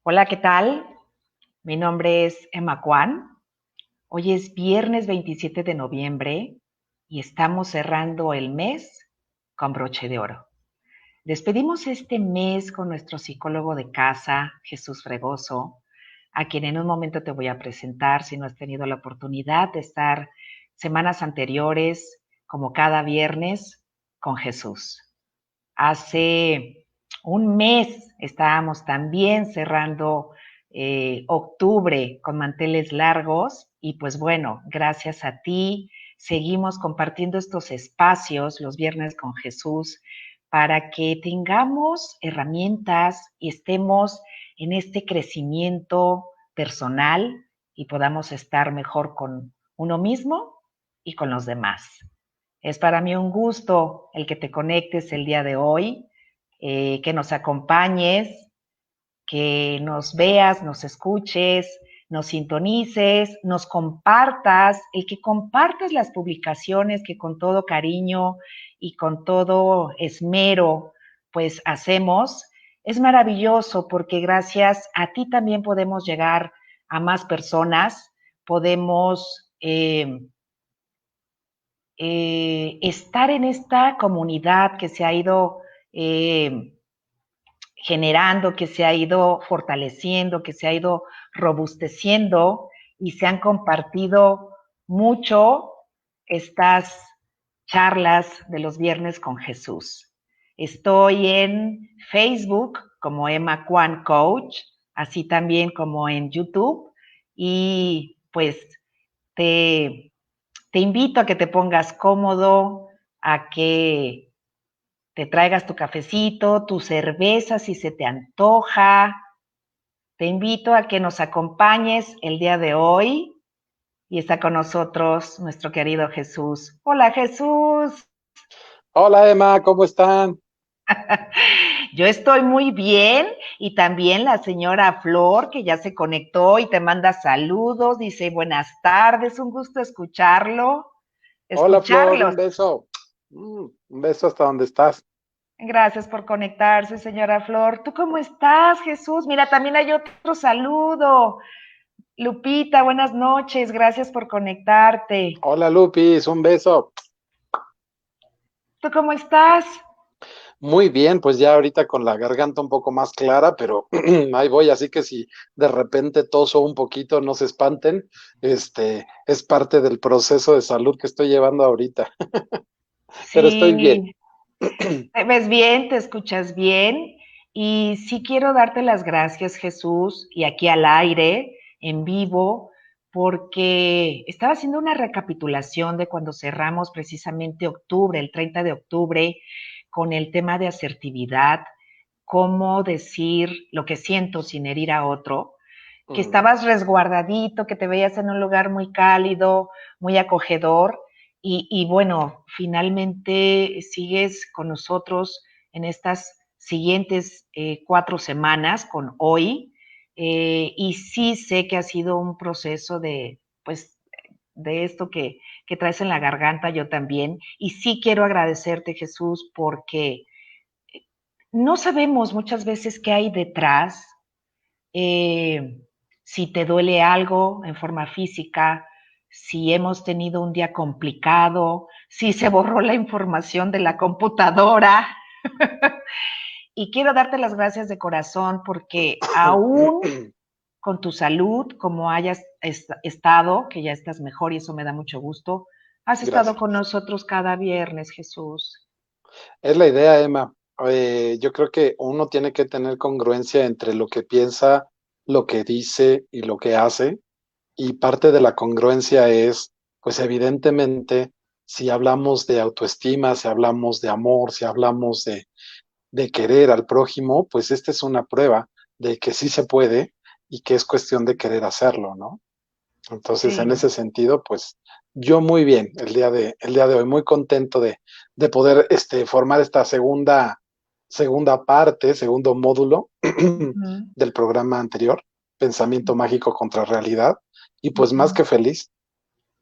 Hola, ¿qué tal? Mi nombre es Emma Kwan. Hoy es viernes 27 de noviembre y estamos cerrando el mes con broche de oro. Despedimos este mes con nuestro psicólogo de casa, Jesús Fregoso, a quien en un momento te voy a presentar si no has tenido la oportunidad de estar semanas anteriores, como cada viernes, con Jesús. Hace un mes estábamos también cerrando octubre con manteles largos y pues bueno, gracias a ti seguimos compartiendo estos espacios los viernes con Jesús para que tengamos herramientas y estemos en este crecimiento personal y podamos estar mejor con uno mismo y con los demás. Es para mí un gusto el que te conectes el día de hoy, que nos acompañes, que nos veas, nos escuches, nos sintonices, nos compartas, el que compartas las publicaciones que con todo cariño y con todo esmero pues hacemos. Es maravilloso porque gracias a ti también podemos llegar a más personas, podemos estar en esta comunidad que se ha ido eh, generando, que se ha ido fortaleciendo, que se ha ido robusteciendo y se han compartido mucho estas charlas de los viernes con Jesús. Estoy en Facebook como Emma Kwan Coach, así también como en YouTube y pues te te invito a que te pongas cómodo, a que te traigas tu cafecito, tu cerveza si se te antoja. Te invito a que nos acompañes el día de hoy y está con nosotros nuestro querido Jesús. Hola Jesús. Hola Emma, ¿cómo están? Yo estoy muy bien y también la señora Flor que ya se conectó y te manda saludos, dice buenas tardes, un gusto Hola Flor, un escucharlos. beso. Un beso hasta donde estás. Gracias por conectarse, señora Flor. ¿Tú cómo estás, Jesús? Mira, también hay otro saludo. Lupita, buenas noches. Gracias por conectarte. Hola Lupis, un beso. ¿Tú cómo estás? Muy bien, pues ya ahorita con la garganta un poco más clara, pero ahí voy, así que si de repente toso un poquito, no se espanten. Es parte del proceso de salud que estoy llevando ahorita, pero estoy bien. Sí, te ves bien, te escuchas bien. Y sí quiero darte las gracias, Jesús, y aquí al aire, en vivo, porque estaba haciendo una recapitulación de cuando cerramos precisamente octubre, el 30 de octubre, con el tema de asertividad, cómo decir lo que siento sin herir a otro, que Mm, estabas resguardadito, que te veías en un lugar muy cálido, muy acogedor, y bueno, finalmente sigues con nosotros en estas siguientes 4 semanas con hoy, y sí sé que ha sido un proceso de, pues, de esto que traes en la garganta, yo también, y sí quiero agradecerte, Jesús, porque no sabemos muchas veces qué hay detrás, eh, si te duele algo en forma física, si hemos tenido un día complicado, si se borró la información de la computadora. Y quiero darte las gracias de corazón porque aún con tu salud, como hayas estado, que ya estás mejor y eso me da mucho gusto, has estado con Gracias. nosotros cada viernes, Jesús. Es la idea, Emma. Yo creo que uno tiene que tener congruencia entre lo que piensa, lo que dice y lo que hace. Y parte de la congruencia es, pues evidentemente, si hablamos de autoestima, si hablamos de amor, si hablamos de querer al prójimo, pues esta es una prueba de que sí se puede y que es cuestión de querer hacerlo, ¿no? Entonces, en Sí, ese sentido, pues yo muy bien el día de hoy, muy contento de poder formar esta segunda parte, segundo módulo ujú, del programa anterior, Pensamiento Mágico contra Realidad, y pues más ujú. que feliz.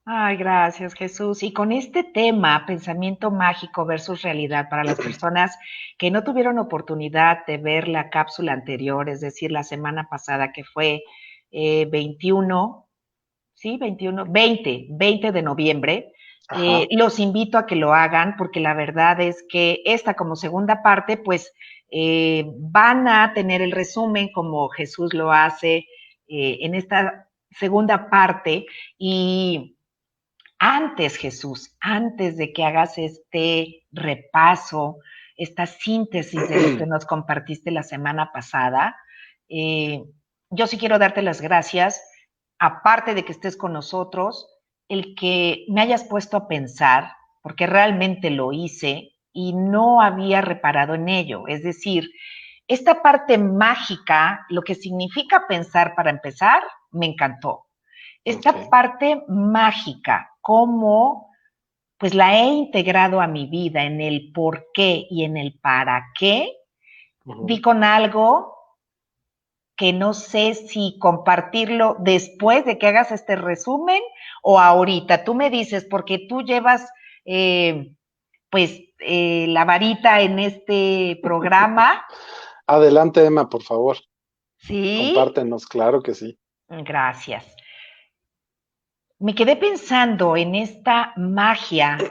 Ay, gracias, Jesús. Y con este tema, pensamiento mágico versus realidad, para las personas que no tuvieron oportunidad de ver la cápsula anterior, es decir, la semana pasada que fue 21, sí, 21, 20 de noviembre, Ajá, los invito a que lo hagan porque la verdad es que esta como segunda parte, pues van a tener el resumen como Jesús lo hace en esta segunda parte y antes, Jesús, antes de que hagas este repaso, esta síntesis de lo que nos compartiste la semana pasada, eh, yo sí quiero darte las gracias, aparte de que estés con nosotros, el que me hayas puesto a pensar, porque realmente lo hice y no había reparado en ello. Es decir, esta parte mágica, lo que significa pensar para empezar, me encantó. Esta ok. parte mágica, cómo pues la he integrado a mi vida en el por qué y en el para qué, di Ujú. con algo que no sé si compartirlo después de que hagas este resumen o ahorita. Tú me dices, porque tú llevas la varita en este programa, Adelante, Emma, por favor. ¿sí? Compártenos, claro que sí. Gracias. Me quedé pensando en esta magia,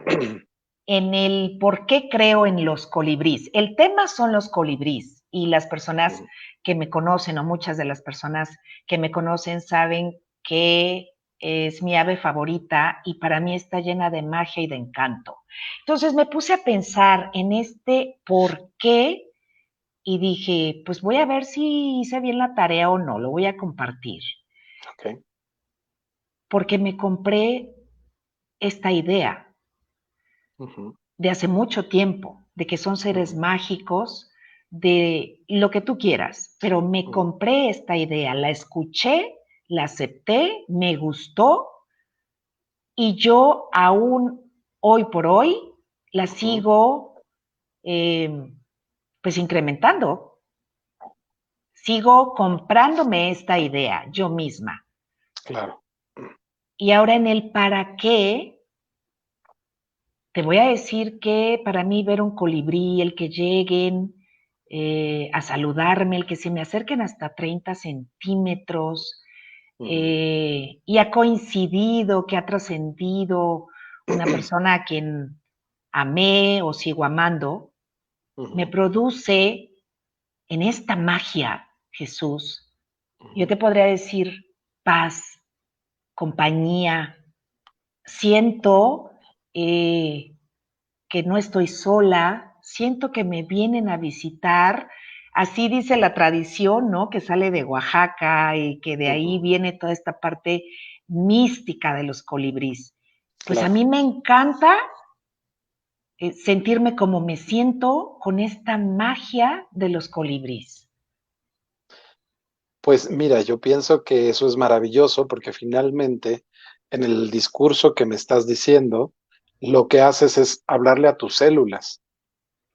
en el por qué creo en los colibrís. El tema son los colibrís y las personas Ujú. que me conocen o muchas de las personas que me conocen saben que es mi ave favorita y para mí está llena de magia y de encanto. Entonces me puse a pensar en este por qué y dije, pues voy a ver si hice bien la tarea o no, lo voy a compartir, Ok. porque me compré esta idea Ujú, de hace mucho tiempo, de que son seres ujú, mágicos, de lo que tú quieras, pero me ujú, compré esta idea, la escuché, la acepté, me gustó y yo aún hoy por hoy la ujú. sigo eh, pues incrementando, sigo comprándome esta idea yo misma. Claro. Y ahora en el para qué, te voy a decir que para mí ver un colibrí, el que lleguen a saludarme, el que se me acerquen hasta 30 centímetros, Ujú, y ha coincidido, que ha trascendido una persona a quien amé o sigo amando, me ujú, produce en esta magia, Jesús, yo ujú. te podría decir paz, compañía, siento que no estoy sola, siento que me vienen a visitar. Así dice la tradición, ¿no? Que sale de Oaxaca y que de ahí Ujú. viene toda esta parte mística de los colibrís. Pues a Claro. mí me encanta sentirme como me siento con esta magia de los colibrís. Pues mira, yo pienso que eso es maravilloso porque finalmente en el discurso que me estás diciendo, lo que haces es hablarle a tus células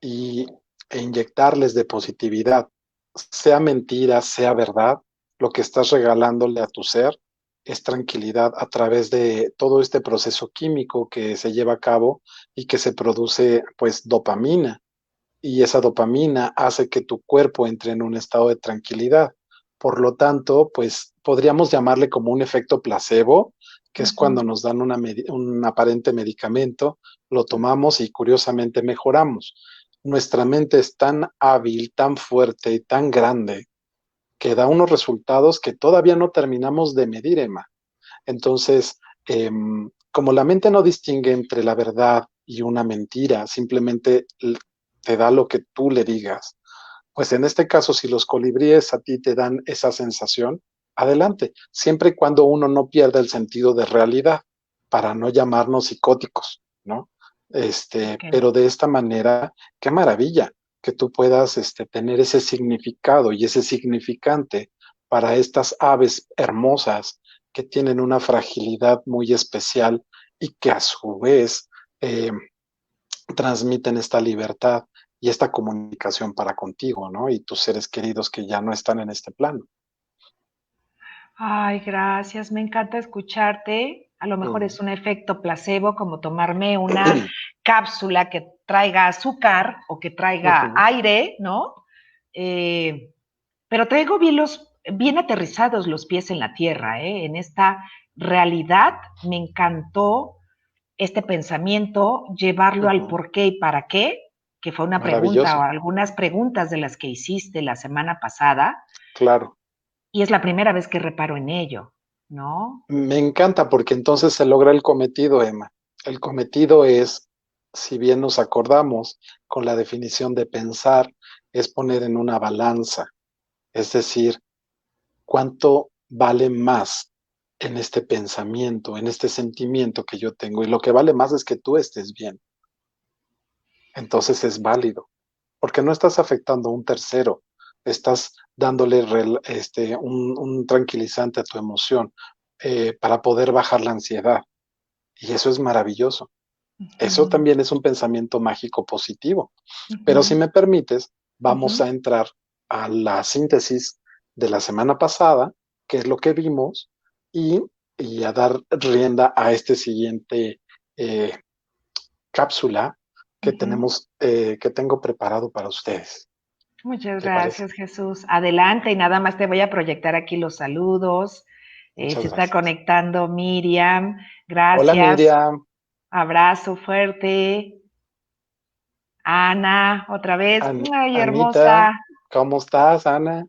y, e inyectarles de positividad, sea mentira, sea verdad, lo que estás regalándole a tu ser es tranquilidad a través de todo este proceso químico que se lleva a cabo y que se produce pues dopamina y esa dopamina hace que tu cuerpo entre en un estado de tranquilidad. Por lo tanto, pues podríamos llamarle como un efecto placebo, que Uh es -huh, cuando nos dan un aparente medicamento, lo tomamos y curiosamente mejoramos. Nuestra mente es tan hábil, tan fuerte y tan grande que da unos resultados que todavía no terminamos de medir, Emma. Entonces, como la mente no distingue entre la verdad y una mentira, simplemente te da lo que tú le digas. Pues en este caso, si los colibríes a ti te dan esa sensación, adelante, siempre y cuando uno no pierda el sentido de realidad, para no llamarnos psicóticos, ¿no? okay. Pero de esta manera, qué maravilla que tú puedas tener ese significado y ese significante para estas aves hermosas que tienen una fragilidad muy especial y que a su vez eh, transmiten esta libertad y esta comunicación para contigo, ¿no? Y tus seres queridos que ya no están en este plano. Ay, gracias, me encanta escucharte. A lo mejor es un efecto placebo, como tomarme una cápsula que traiga azúcar o que traiga aire, ¿no? Pero traigo bien aterrizados los pies en la tierra, ¿eh? En esta realidad me encantó este pensamiento, llevarlo al por qué y para qué, que fue una pregunta o Maravilloso. algunas preguntas de las que hiciste la semana pasada. Claro. Y es la primera vez que reparo en ello, ¿no? Me encanta porque entonces se logra el cometido, Emma. El cometido es, si bien nos acordamos con la definición de pensar, es poner en una balanza, es decir, cuánto vale más en este pensamiento, en este sentimiento que yo tengo. Y lo que vale más es que tú estés bien. Entonces es válido, porque no estás afectando a un tercero, estás dándole un tranquilizante a tu emoción para poder bajar la ansiedad. Y eso es maravilloso. Eso también es un pensamiento mágico positivo. Pero si me permites, vamos a entrar a la síntesis de la semana pasada, que es lo que vimos, y, y a dar rienda a este siguiente eh, cápsula que que tengo preparado para ustedes. Muchas ¿Te parece? gracias, Jesús. Adelante y nada más te voy a proyectar aquí los saludos. Muchas Se está gracias. conectando Miriam. Hola Gracias. Miriam, Abrazo fuerte. Ana, otra vez. Ay, Anita, hermosa. ¿cómo estás, Ana?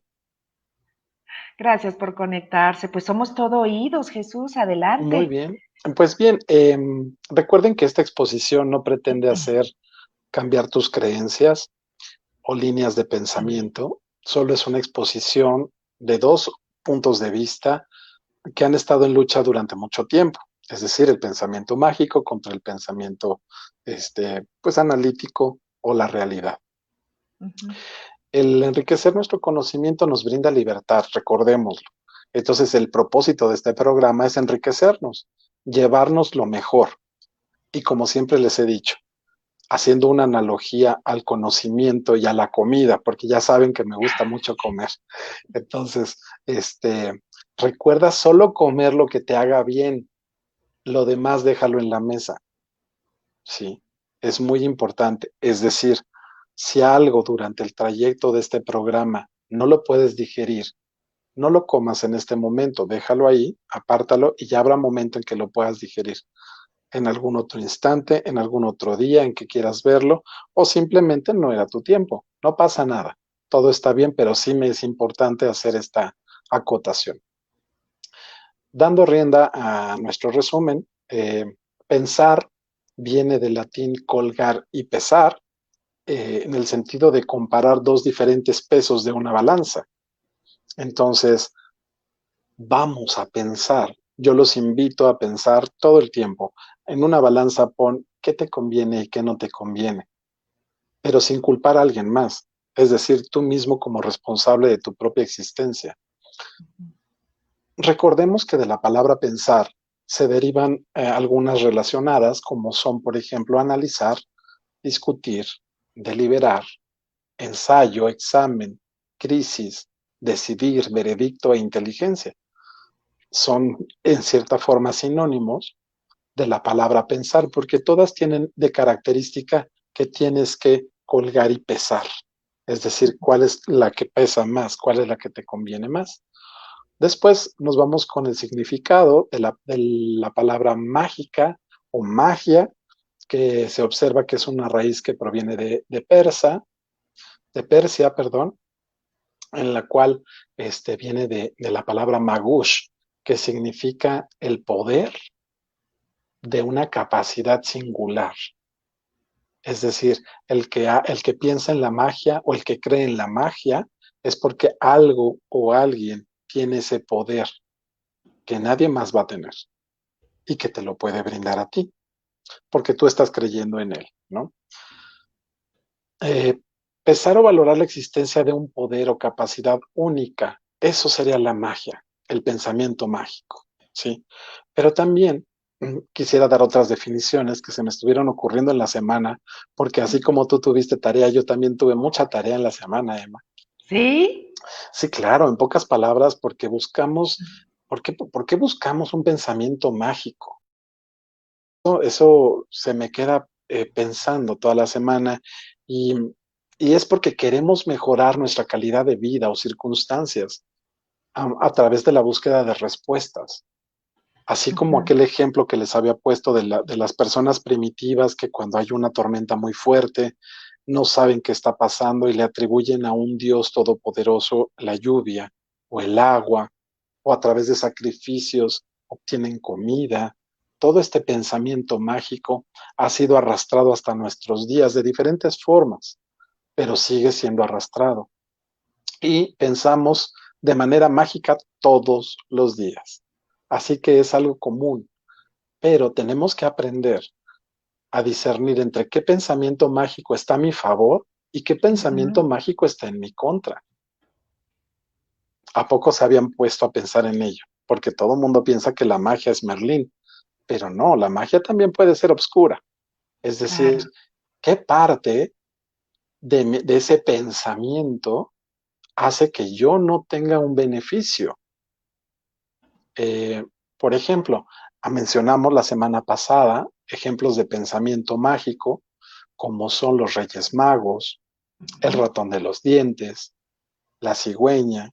Gracias por conectarse. Pues somos todo oídos, Jesús. Muy Adelante. bien. Pues bien, recuerden que esta exposición no pretende hacer cambiar tus creencias o líneas de pensamiento, solo es una exposición de dos puntos de vista que han estado en lucha durante mucho tiempo, es decir, el pensamiento mágico contra el pensamiento pues analítico o la realidad. El enriquecer nuestro conocimiento nos brinda libertad, recordémoslo. Entonces, el propósito de este programa es enriquecernos, llevarnos lo mejor. Y como siempre les he dicho, haciendo una analogía al conocimiento y a la comida, porque ya saben que me gusta mucho comer. Entonces, recuerda solo comer lo que te haga bien, lo demás déjalo en la mesa. Sí, es muy importante. Es decir, si algo durante el trayecto de este programa no lo puedes digerir, no lo comas en este momento, déjalo ahí, apártalo y ya habrá momento en que lo puedas digerir en algún otro instante, en algún otro día en que quieras verlo, o simplemente no era tu tiempo. No pasa nada. Todo está bien, pero sí me es importante hacer esta acotación. Dando rienda a nuestro resumen, pensar viene del latín colgar y pesar, en el sentido de comparar dos diferentes pesos de una balanza. Entonces, vamos a pensar. Yo los invito a pensar todo el tiempo. En una balanza pon qué te conviene y qué no te conviene, pero sin culpar a alguien más. Es decir, tú mismo como responsable de tu propia existencia. Recordemos que de la palabra pensar se derivan algunas relacionadas, como son, por ejemplo, analizar, discutir, deliberar, ensayo, examen, crisis, decidir, veredicto e inteligencia. Son en cierta forma sinónimos de la palabra pensar, porque todas tienen de característica que tienes que colgar y pesar. Es decir, cuál es la que pesa más, cuál es la que te conviene más. Después nos vamos con el significado de la palabra mágica o magia, que se observa que es una raíz que proviene de Persia, perdón, en la cual viene de la palabra magush, que significa el poder de una capacidad singular. Es decir, el que piensa en la magia o el que cree en la magia es porque algo o alguien tiene ese poder que nadie más va a tener y que te lo puede brindar a ti, porque tú estás creyendo en él, ¿no? Eh, Pesar o valorar la existencia de un poder o capacidad única, eso sería la magia, el pensamiento mágico, ¿sí? Pero también quisiera dar otras definiciones que se me estuvieron ocurriendo en la semana, porque así como tú tuviste tarea, yo también tuve mucha tarea en la semana, Emma. ¿Sí? Sí, claro, en pocas palabras, porque buscamos, ¿por qué buscamos un pensamiento mágico? eso se me queda pensando toda la semana y, y es porque queremos mejorar nuestra calidad de vida o circunstancias a través de la búsqueda de respuestas. Así como Ujú. aquel ejemplo que les había puesto de las personas primitivas que cuando hay una tormenta muy fuerte no saben qué está pasando y le atribuyen a un Dios todopoderoso la lluvia o el agua, o a través de sacrificios obtienen comida. Todo este pensamiento mágico ha sido arrastrado hasta nuestros días de diferentes formas, pero sigue siendo arrastrado. Y pensamos de manera mágica todos los días. Así que es algo común, pero tenemos que aprender a discernir entre qué pensamiento mágico está a mi favor y qué pensamiento Ujú. mágico está en mi contra. ¿A poco se habían puesto a pensar en ello? Porque todo el mundo piensa que la magia es Merlín, pero no, la magia también puede ser obscura. Es decir, Claro. ¿qué parte de ese pensamiento hace que yo no tenga un beneficio? Eh, por ejemplo, mencionamos la semana pasada ejemplos de pensamiento mágico, como son los Reyes Magos, el Ujú. ratón de los dientes, la cigüeña,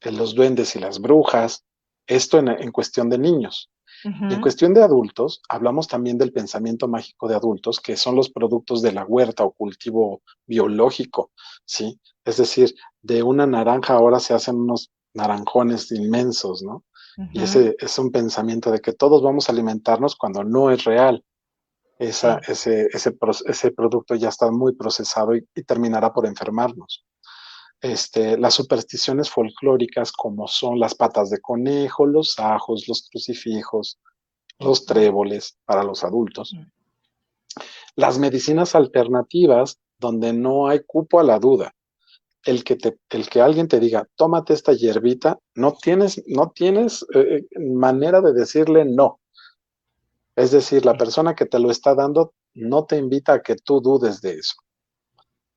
los duendes y las brujas, esto en cuestión de niños. Y en Ujú. cuestión de adultos, hablamos también del pensamiento mágico de adultos, que son los productos de la huerta o cultivo biológico, ¿sí? Es decir, de una naranja ahora se hacen unos naranjones inmensos, ¿no? Y Ujú. ese es un pensamiento de que todos vamos a alimentarnos cuando no es real. Sí. Ese producto ya está muy procesado y terminará por enfermarnos. Las supersticiones folclóricas como son las patas de conejo, los ajos, los crucifijos, los Ujú. tréboles para los adultos. Las medicinas alternativas donde no hay cupo a la duda. El que alguien te diga, tómate esta hierbita, no tienes manera de decirle no. Es decir, la Sí. persona que te lo está dando no te invita a que tú dudes de eso.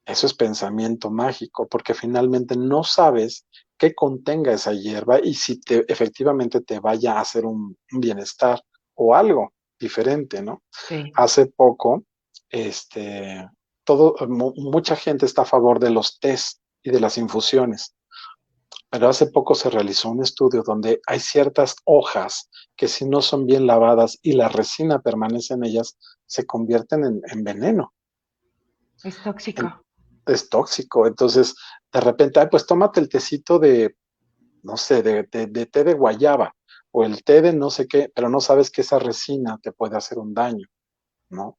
Eso es pensamiento mágico, porque finalmente no sabes qué contenga esa hierba y si efectivamente te vaya a hacer un bienestar o algo diferente, ¿no? Sí. Hace poco, este, mucha gente está a favor de los tés y de las infusiones, pero hace poco se realizó un estudio donde hay ciertas hojas que si no son bien lavadas y la resina permanece en ellas, se convierten en veneno. Es tóxico. Es tóxico. Entonces, de repente, ay, pues tómate el tecito de, no sé, de té de guayaba o el té de no sé qué, pero no sabes que esa resina te puede hacer un daño, ¿no?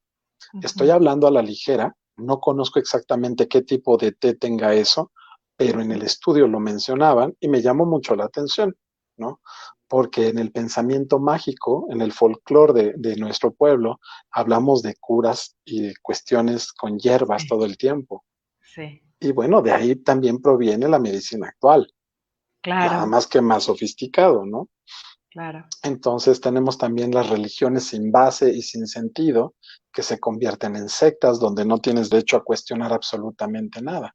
Estoy Ujú. hablando a la ligera, no conozco exactamente qué tipo de té tenga eso, pero en el Ujú. estudio lo mencionaban y me llamó mucho la atención, ¿no? Porque en el pensamiento mágico, en el folclore de nuestro pueblo, hablamos de curas y de cuestiones con hierbas Sí. todo el tiempo. Sí. Y bueno, de ahí también proviene la medicina actual, nada Claro. más que más sofisticado, ¿no? Claro. Entonces tenemos también las religiones sin base y sin sentido, que se convierten en sectas donde no tienes derecho a cuestionar absolutamente nada.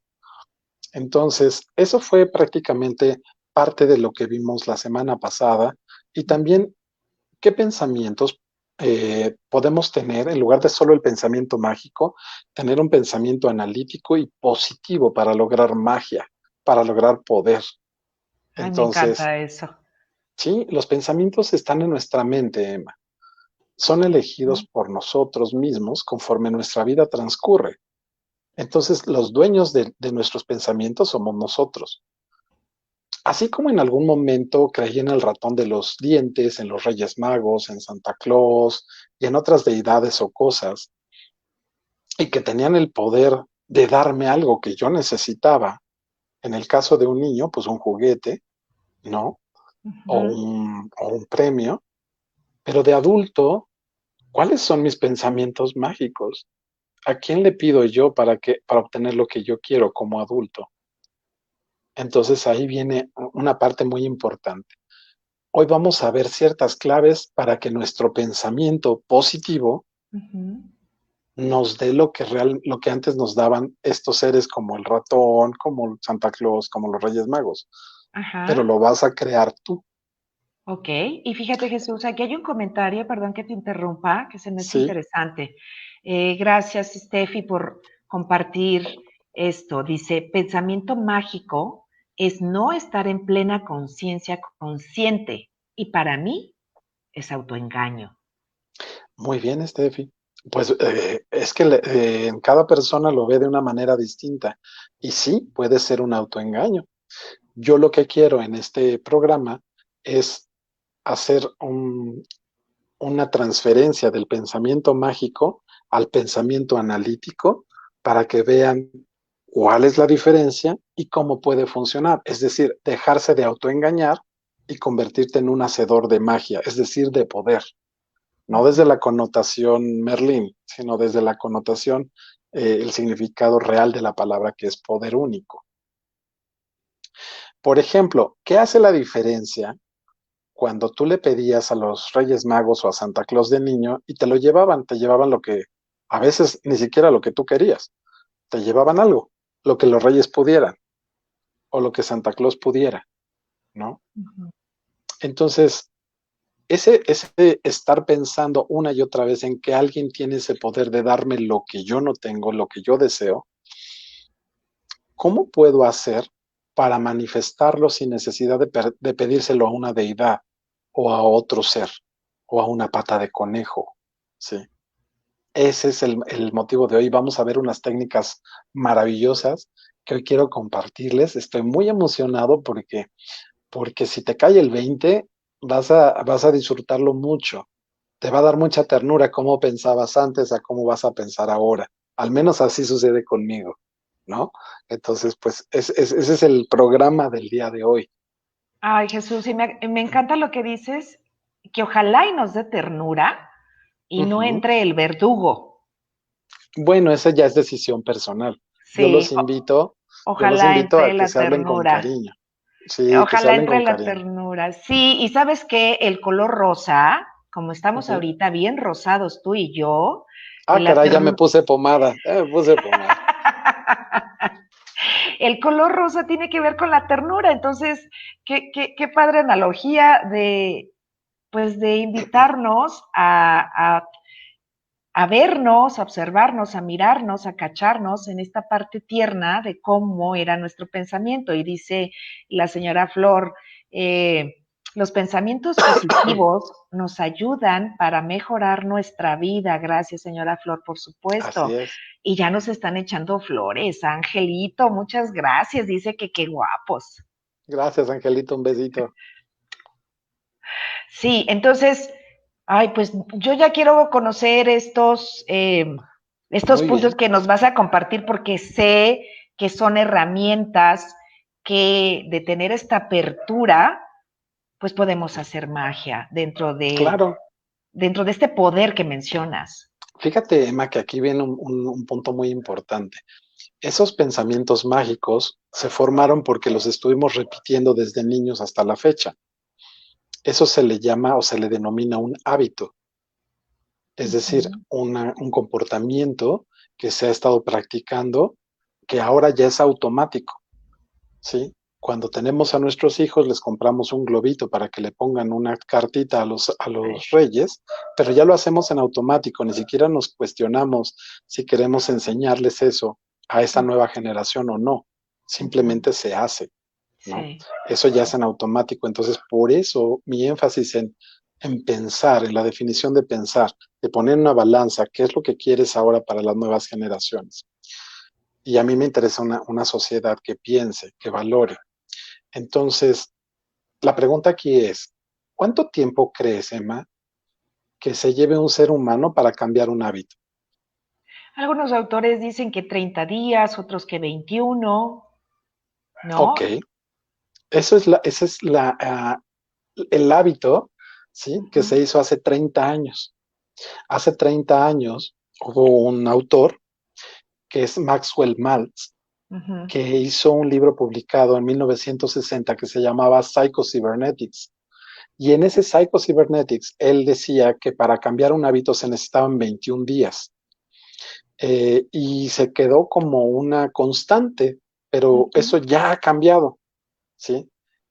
Entonces, eso fue prácticamente parte de lo que vimos la semana pasada y Ujú. también qué pensamientos podemos tener en lugar de solo el pensamiento mágico, tener un pensamiento analítico y positivo para lograr magia, para lograr poder. Ay, me Entonces, encanta eso. sí, los pensamientos están en nuestra mente, Emma. Son elegidos Ujú. por nosotros mismos conforme nuestra vida transcurre. Entonces, los dueños de nuestros pensamientos somos nosotros. Así como en algún momento creí en el ratón de los dientes, en los Reyes Magos, en Santa Claus y en otras deidades o cosas, y que tenían el poder de darme algo que yo necesitaba, en el caso de un niño, pues un juguete, ¿no? Ujú. O un premio, pero de adulto, ¿cuáles son mis pensamientos mágicos? ¿A quién le pido yo para obtener lo que yo quiero como adulto? Entonces ahí viene una parte muy importante. Hoy vamos a ver ciertas claves para que nuestro pensamiento positivo Ujú. nos dé lo que antes nos daban estos seres como el ratón, como Santa Claus, como los Reyes Magos, pero Ajá. lo vas a crear tú. Ok, y fíjate Jesús, aquí hay un comentario, perdón que te interrumpa, que se me hace Sí, interesante. Gracias, Steffi, por compartir esto. Dice, pensamiento mágico es no estar en plena conciencia consciente y para mí es autoengaño. muy bien, Steffi. Pues es que en cada persona lo ve de una manera distinta y sí, puede ser un autoengaño. Yo lo que quiero en este programa es hacer una transferencia del pensamiento mágico al pensamiento analítico para que vean cuál es la diferencia y cómo puede funcionar. Es decir, dejarse de autoengañar y convertirte en un hacedor de magia, es decir, de poder. No desde la connotación Merlín, sino desde la connotación, el significado real de la palabra que es poder único. Por ejemplo, ¿qué hace la diferencia cuando tú le pedías a los Reyes Magos o a Santa Claus de niño y te llevaban lo que a veces ni siquiera lo que tú querías, te llevaban algo, lo que los Reyes pudieran o lo que Santa Claus pudiera, ¿no? Ujú. Entonces, ese estar pensando una y otra vez en que alguien tiene ese poder de darme lo que yo no tengo, lo que yo deseo, ¿cómo puedo hacer para manifestarlo sin necesidad de pedírselo a una deidad o a otro ser o a una pata de conejo? Sí. Ese es el motivo de hoy. Vamos a ver unas técnicas maravillosas que hoy quiero compartirles. Estoy muy emocionado porque si te cae el 20, vas a disfrutarlo mucho. Te va a dar mucha ternura cómo pensabas antes a cómo vas a pensar ahora. Al menos así sucede conmigo, ¿no? Entonces, pues ese es el programa del día de hoy. Ay, Jesús, y me encanta lo que dices, que ojalá y nos dé ternura y no Ujú. entre el verdugo. Bueno, esa ya es decisión personal. Yo Sí, los invito, yo los ojalá invito entre a que la se hablen con ternura. cariño. Sí, que se Ojalá hablen entre con la cariño. ternura. Sí, y sabes que el color rosa, como estamos Ujú. ahorita bien rosados tú y yo, Ah, la caray, ya me ternura. puse pomada. Me puse pomada. El color rosa tiene que ver con la ternura, entonces, qué padre analogía de, pues, de invitarnos a vernos, a observarnos, a mirarnos, a cacharnos en esta parte tierna de cómo era nuestro pensamiento. Y dice la señora Flor, los pensamientos positivos nos ayudan para mejorar nuestra vida. Gracias, señora Flor, por Así supuesto. es. Y ya nos están echando flores. Angelito, muchas gracias. Dice que qué guapos. Gracias, Angelito, un besito. Sí, entonces, ay, pues yo ya quiero conocer estos Muy puntos bien. que nos vas a compartir porque sé que son herramientas que de tener esta apertura, pues podemos hacer magia Claro. dentro de este poder que mencionas. Fíjate, Emma, que aquí viene un punto muy importante. Esos pensamientos mágicos se formaron porque los estuvimos repitiendo desde niños hasta la fecha. Eso se le llama o se le denomina un hábito, es decir, Ujú. un comportamiento que se ha estado practicando que ahora ya es automático, ¿sí? Cuando tenemos a nuestros hijos, les compramos un globito para que le pongan una cartita a los reyes, pero ya lo hacemos en automático, ni siquiera nos cuestionamos si queremos enseñarles eso a esa nueva generación o no, Ujú. simplemente se hace. ¿No? Sí. Eso ya es en automático. Entonces, por eso mi énfasis en pensar, en la definición de pensar, de poner en una balanza qué es lo que quieres ahora para las nuevas generaciones. Y a mí me interesa una sociedad que piense, que valore. Entonces, la pregunta aquí es, ¿cuánto tiempo crees, Emma, que se lleve un ser humano para cambiar un hábito? Algunos autores dicen que 30 días, otros que 21, Ok, ¿no? ese es el hábito, ¿sí? Que se Ujú, hizo hace 30 años. Hace 30 años hubo un autor que es Maxwell Maltz, ujú. que hizo un libro publicado en 1960 que se llamaba Psycho-Cybernetics. Y en ese Psycho-Cybernetics, él decía que para cambiar un hábito se necesitaban 21 días. Y se quedó como una constante, pero Ujú. eso ya ha cambiado, ¿sí?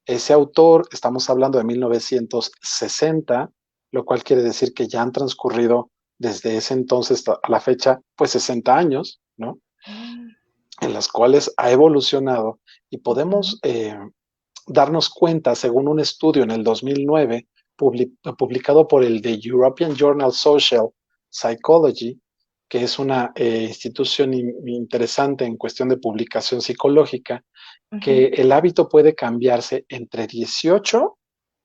Ese autor, estamos hablando de 1960, lo cual quiere decir que ya han transcurrido desde ese entonces a la fecha, pues 60 años, ¿no? Mm, En las cuales ha evolucionado y ujú, podemos darnos cuenta, según un estudio en el 2009, publicado por el The European Journal Social Psychology, que es una institución interesante en cuestión de publicación psicológica, que ujú. el hábito puede cambiarse entre 18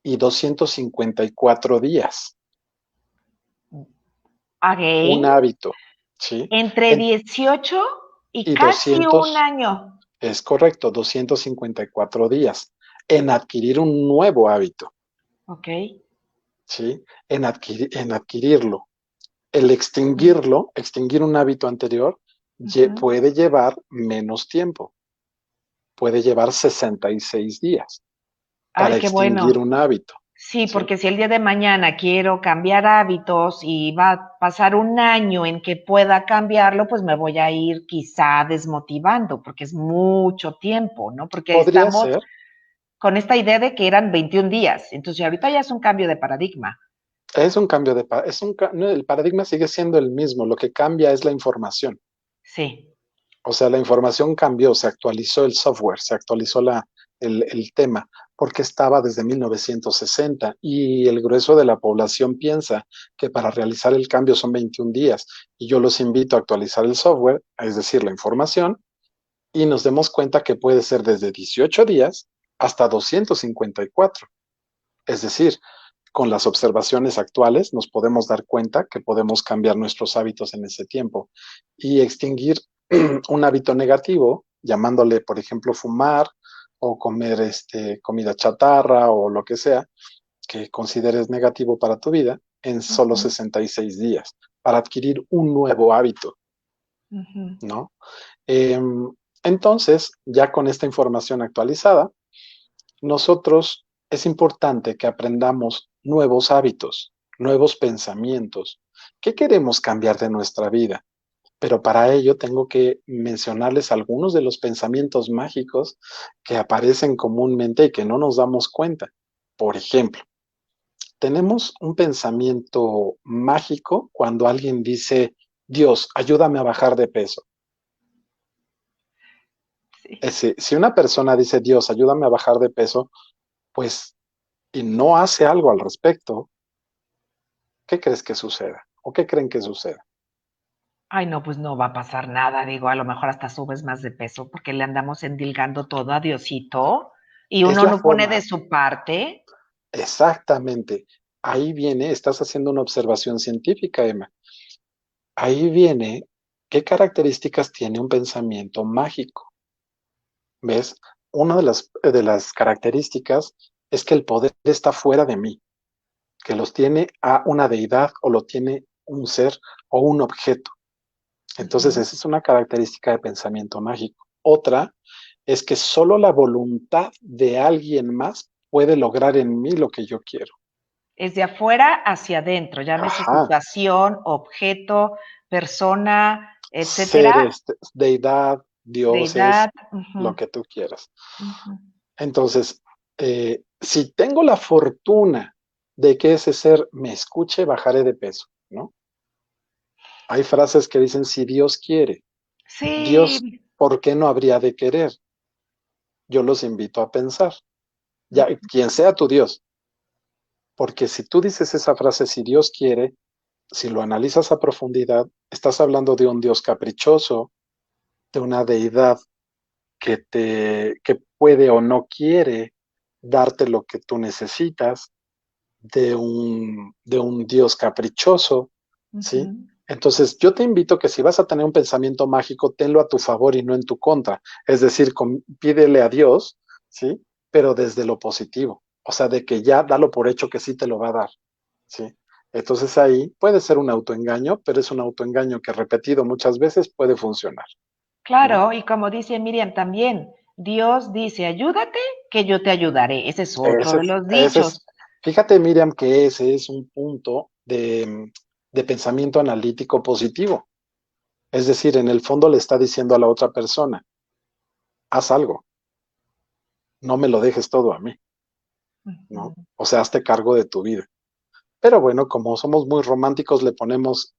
y 254 días. Un Again, hábito, ¿sí? entre En- 18 y y casi un 200, año. es correcto, 254 días en adquirir un nuevo hábito, Ok. ¿sí? En adquirirlo. El Ujú, extinguir un hábito anterior, ujú. puede llevar menos tiempo, puede llevar 66 días para Ay, qué extinguir bueno. un hábito, Sí, ¿sí? porque si el día de mañana quiero cambiar hábitos y va a pasar un año en que pueda cambiarlo, pues me voy a ir quizá desmotivando, porque es mucho tiempo, ¿no? Porque Podría estamos ser, con esta idea de que eran 21 días. Entonces, ahorita ya es un cambio de paradigma. es un cambio no, el paradigma sigue siendo el mismo, lo que cambia es la información. Sí. O sea, la información cambió, se actualizó el software, se actualizó el tema, porque estaba desde 1960 y el grueso de la población piensa que para realizar el cambio son 21 días. Y yo los invito a actualizar el software, es decir, la información, y nos demos cuenta que puede ser desde 18 días hasta 254. Es decir, con las observaciones actuales nos podemos dar cuenta que podemos cambiar nuestros hábitos en ese tiempo y extinguir un hábito negativo, llamándole, por ejemplo, fumar o comer comida chatarra o lo que sea que consideres negativo para tu vida en solo Ujú, 66 días para adquirir un nuevo hábito, ujú. ¿no? Eh, entonces, ya con esta información actualizada, nosotros es importante que aprendamos nuevos hábitos, nuevos pensamientos. ¿Qué queremos cambiar de nuestra vida? Pero para ello tengo que mencionarles algunos de los pensamientos mágicos que aparecen comúnmente y que no nos damos cuenta. Por ejemplo, tenemos un pensamiento mágico cuando alguien dice, Dios, ayúdame a bajar de peso. Sí. Si una persona dice, Dios, ayúdame a bajar de peso, pues, y no hace algo al respecto, ¿qué crees que suceda? ¿O qué creen que suceda? Ay, no, pues no va a pasar nada, digo, a lo mejor hasta subes más de peso porque le andamos endilgando todo a Diosito y Es uno la no pone de forma, su parte. exactamente. Ahí viene, estás haciendo una observación científica, Emma. Ahí viene qué características tiene un pensamiento mágico. ¿Ves? Una de las características es que el poder está fuera de mí, que los tiene a una deidad o lo tiene un ser o un objeto. Entonces, Ujú. esa es una característica de pensamiento mágico. Otra es que solo la voluntad de alguien más puede lograr en mí lo que yo quiero. Es de afuera hacia adentro, llámese Ajá, situación, objeto, persona, etcétera, seres, deidad, dioses, deidad. Ujú, lo que tú quieras. ujú. Entonces, si tengo la fortuna de que ese ser me escuche, bajaré de peso, ¿no? Hay frases que dicen, si Dios quiere, Dios, Sí. ¿por qué no habría de querer? Yo los invito a pensar, ya Ujú. quien sea tu Dios, porque si tú dices esa frase, si Dios quiere, si lo analizas a profundidad, estás hablando de un Dios caprichoso, de una deidad que puede o no quiere darte lo que tú necesitas, de un Dios caprichoso, ¿sí? Ujú. Entonces, yo te invito que si vas a tener un pensamiento mágico, tenlo a tu favor y no en tu contra. Es decir, pídele a Dios, ¿sí? Pero desde lo positivo. O sea, de que ya dalo por hecho que sí te lo va a dar, ¿sí? Entonces ahí puede ser un autoengaño, pero es un autoengaño que repetido muchas veces puede funcionar, ¿no? Claro, y como dice Miriam también, Dios dice, ayúdate, que yo te ayudaré. Ese es otro de los Ese es, dichos. fíjate, Miriam, que ese es un punto de pensamiento analítico positivo. Es decir, en el fondo le está diciendo a la otra persona, haz algo, no me lo dejes todo a mí. ¿no? Ujú. O sea, hazte cargo de tu vida. Pero bueno, como somos muy románticos, le ponemos,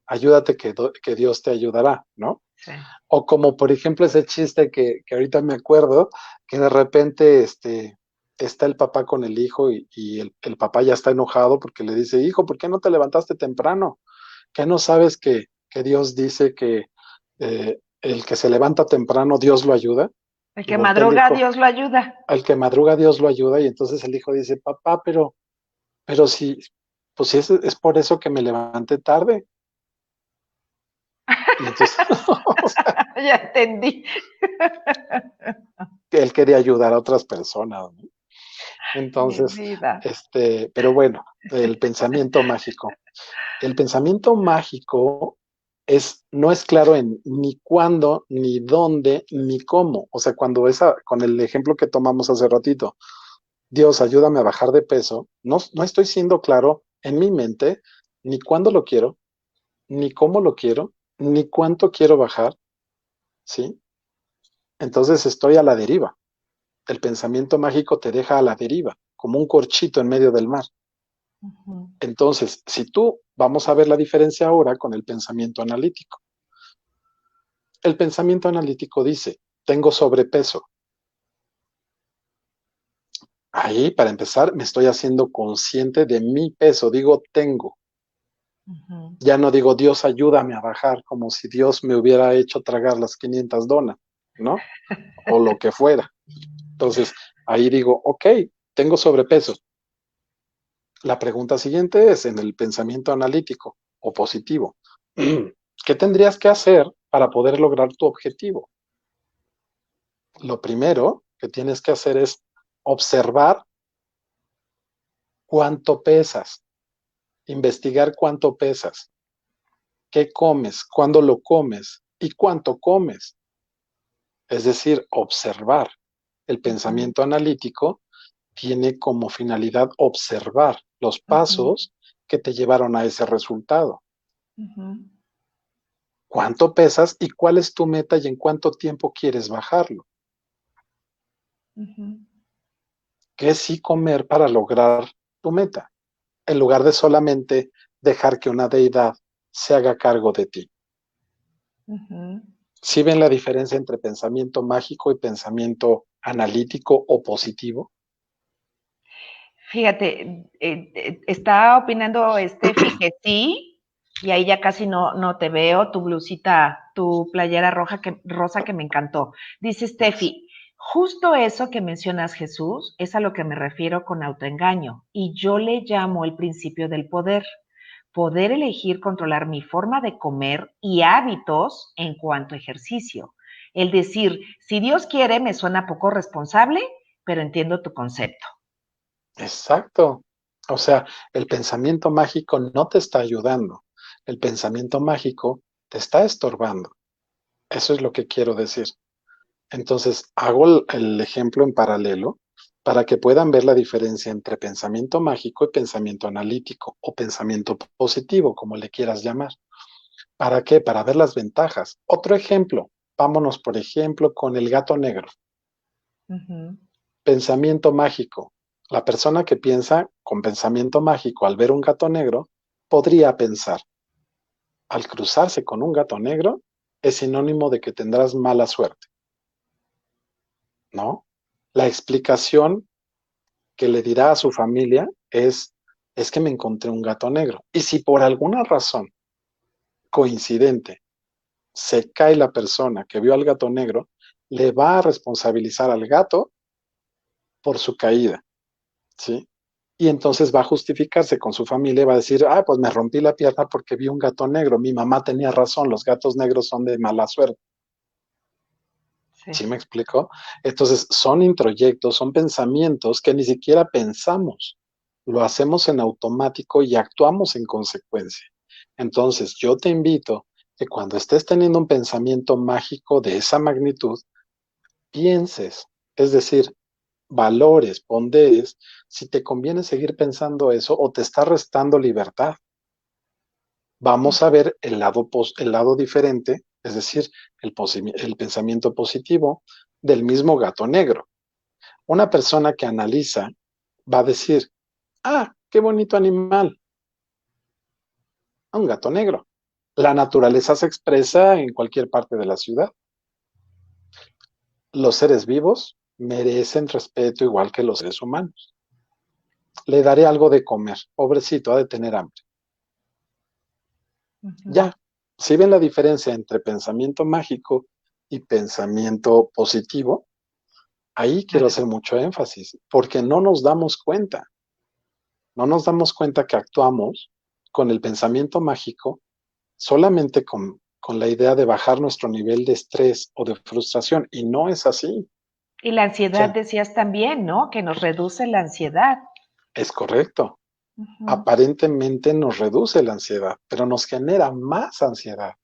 ayúdate que Dios te ayudará, ¿no? Sí. O como por ejemplo ese chiste que ahorita me acuerdo, que de repente está el papá con el hijo y el papá ya está enojado porque le dice, hijo, ¿por qué no te levantaste temprano? ¿Qué no sabes que Dios dice que el que se levanta temprano, Dios lo ayuda? El Y que voltea el madruga, hijo, Dios lo ayuda. al que madruga, Dios lo ayuda. Y entonces el hijo dice, papá, pero si, pues si es por eso que me levanté tarde. Y entonces, o sea, Ya entendí. que él quería ayudar a otras personas, ¿no? Mi Entonces, vida. pero bueno, el pensamiento mágico. El pensamiento mágico no es claro en ni cuándo, ni dónde, ni cómo. O sea, con el ejemplo que tomamos hace ratito, Dios, ayúdame a bajar de peso, no estoy siendo claro en mi mente ni cuándo lo quiero, ni cómo lo quiero, ni cuánto quiero bajar, ¿sí? Entonces estoy a la deriva. El pensamiento mágico te deja a la deriva, como un corchito en medio del mar. Ujú. Entonces, si tú, vamos a ver la diferencia ahora con el pensamiento analítico. El pensamiento analítico dice, tengo sobrepeso. Ahí, para empezar, me estoy haciendo consciente de mi peso. Digo, tengo. Ujú. Ya no digo, Dios, ayúdame a bajar, como si Dios me hubiera hecho tragar las 500 donas, ¿no? O lo que fuera. Entonces, ahí digo, ok, tengo sobrepeso. La pregunta siguiente es, en el pensamiento analítico o positivo, ¿qué tendrías que hacer para poder lograr tu objetivo? Lo primero que tienes que hacer es observar cuánto pesas, investigar cuánto pesas, qué comes, cuándo lo comes y cuánto comes. Es decir, observar. El Ujú. pensamiento analítico tiene como finalidad observar los Ujú. pasos que te llevaron a ese resultado. Ujú. ¿Cuánto pesas y cuál es tu meta y en cuánto tiempo quieres bajarlo? Ujú. ¿Qué sí comer para lograr tu meta? En lugar de solamente dejar que una deidad se haga cargo de ti. Ujú. ¿Sí ven la diferencia entre pensamiento mágico y pensamiento analítico o positivo? Fíjate, está opinando Steffi que sí, y ahí ya casi no te veo, tu blusita, tu playera rosa que me encantó. Dice Gracias. Steffi, justo eso que mencionas, Jesús, es a lo que me refiero con autoengaño, y yo le llamo el principio del poder. Poder elegir controlar mi forma de comer y hábitos en cuanto a ejercicio. El decir, si Dios quiere, me suena poco responsable, pero entiendo tu concepto. Exacto. O sea, el pensamiento mágico no te está ayudando. El pensamiento mágico te está estorbando. Eso es lo que quiero decir. Entonces, hago el ejemplo en paralelo para que puedan ver la diferencia entre pensamiento mágico y pensamiento analítico o pensamiento positivo, como le quieras llamar. ¿Para qué? Para ver las ventajas. Otro ejemplo. Vámonos, por ejemplo, con el gato negro. Ujú. Pensamiento mágico. La persona que piensa con pensamiento mágico al ver un gato negro podría pensar, al cruzarse con un gato negro es sinónimo de que tendrás mala suerte, ¿no? La explicación que le dirá a su familia es que me encontré un gato negro. Y si por alguna razón coincidente se cae la persona que vio al gato negro, le va a responsabilizar al gato por su caída, ¿sí? Y entonces va a justificarse con su familia y va a decir, ah, pues me rompí la pierna porque vi un gato negro. Mi mamá tenía razón, los gatos negros son de mala suerte. Sí. ¿Sí me explico? Entonces son introyectos, son pensamientos que ni siquiera pensamos. Lo hacemos en automático y actuamos en consecuencia. Entonces yo te invito que cuando estés teniendo un pensamiento mágico de esa magnitud, pienses, es decir, valores, ponderes, si te conviene seguir pensando eso o te está restando libertad. Vamos a ver el lado diferente, es decir, el pensamiento positivo del mismo gato negro. Una persona que analiza va a decir, ah, qué bonito animal, un gato negro. La naturaleza se expresa en cualquier parte de la ciudad. Los seres vivos merecen respeto igual que los seres humanos. Le daré algo de comer, pobrecito, ha de tener hambre. Ujú. Ya, si ven la diferencia entre pensamiento mágico y pensamiento positivo, ahí quiero Claro. hacer mucho énfasis, porque no nos damos cuenta que actuamos con el pensamiento mágico solamente con la idea de bajar nuestro nivel de estrés o de frustración, y no es así. Y la O ansiedad sea, decías también, ¿no? Que nos reduce la ansiedad. es correcto. Ujú. Aparentemente nos reduce la ansiedad, pero nos genera más ansiedad.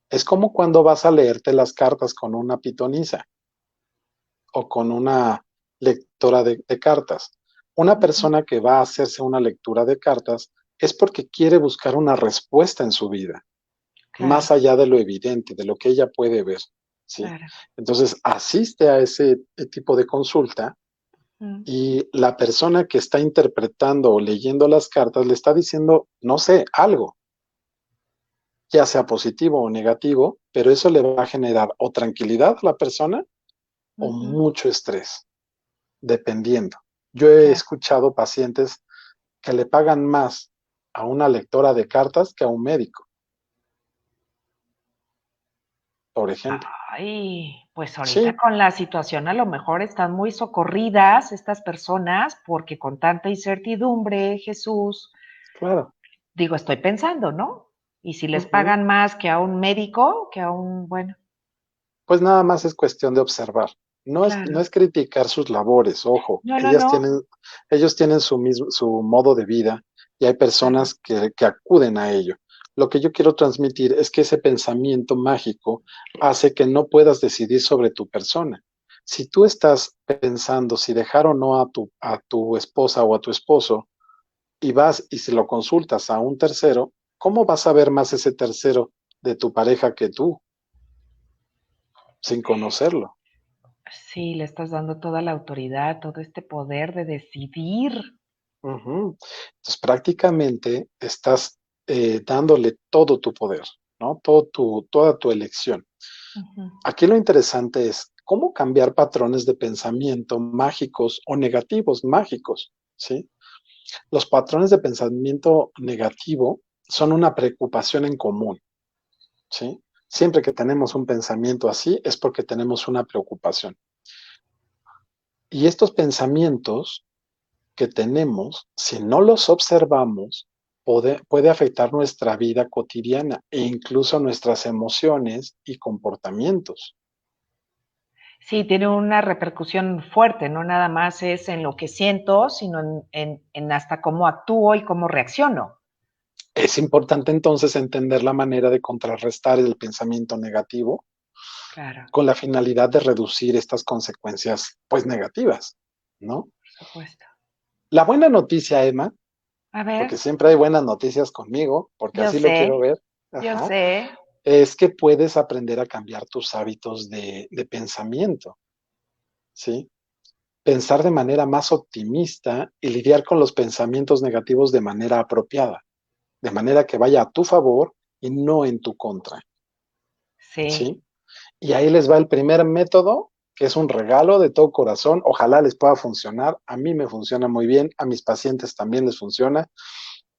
Es como cuando vas a leerte las cartas con una pitonisa o con una lectora de cartas. Una Ujú. persona que va a hacerse una lectura de cartas es porque quiere buscar una respuesta en su vida, Claro, más allá de lo evidente, de lo que ella puede ver, ¿sí? claro. Entonces, asiste a ese tipo de consulta Mm. y la persona que está interpretando o leyendo las cartas le está diciendo, no sé, algo, ya sea positivo o negativo, pero eso le va a generar o tranquilidad a la persona o Ujú. mucho estrés, dependiendo. Yo he Claro. escuchado pacientes que le pagan más a una lectora de cartas que a un médico, por ejemplo. Ay, pues ahorita Sí, con la situación a lo mejor están muy socorridas estas personas porque con tanta incertidumbre, Jesús, claro. digo, estoy pensando, ¿no? Y si les Ujú. pagan más que a un médico, que a un, bueno, Pues nada más es cuestión de observar. No claro. es criticar sus labores, ojo, No, no, no, ellos tienen su modo de vida y hay claro. personas que acuden a ello. Lo que yo quiero transmitir es que ese pensamiento mágico hace que no puedas decidir sobre tu persona. Si tú estás pensando si dejar o no a tu esposa o a tu esposo y vas y se lo consultas a un tercero, ¿cómo vas a ver más ese tercero de tu pareja que tú, sin conocerlo? Sí, le estás dando toda la autoridad, todo este poder de decidir. Ujú. Entonces, prácticamente estás dándole todo tu poder, ¿no? Toda tu elección. Ujú. Aquí lo interesante es cómo cambiar patrones de pensamiento mágicos o negativos mágicos, ¿sí? Los patrones de pensamiento negativo son una preocupación en común, ¿sí? Siempre que tenemos un pensamiento así es porque tenemos una preocupación. Y estos pensamientos que tenemos, si no los observamos, puede afectar nuestra vida cotidiana e incluso nuestras emociones y comportamientos. Sí, tiene una repercusión fuerte, no nada más es en lo que siento, sino en hasta cómo actúo y cómo reacciono. Es importante entonces entender la manera de contrarrestar el pensamiento negativo Claro, con la finalidad de reducir estas consecuencias, pues negativas, ¿no? por supuesto. La buena noticia, Emma, A porque ver, siempre hay buenas noticias conmigo, porque yo así lo sé, quiero ver, yo ajá, sé. es que puedes aprender a cambiar tus hábitos de pensamiento, ¿sí? Pensar de manera más optimista y lidiar con los pensamientos negativos de manera apropiada, de manera que vaya a tu favor y no en tu contra, Sí. ¿sí? Y ahí les va el primer método, que es un regalo de todo corazón. Ojalá les pueda funcionar. A mí me funciona muy bien, a mis pacientes también les funciona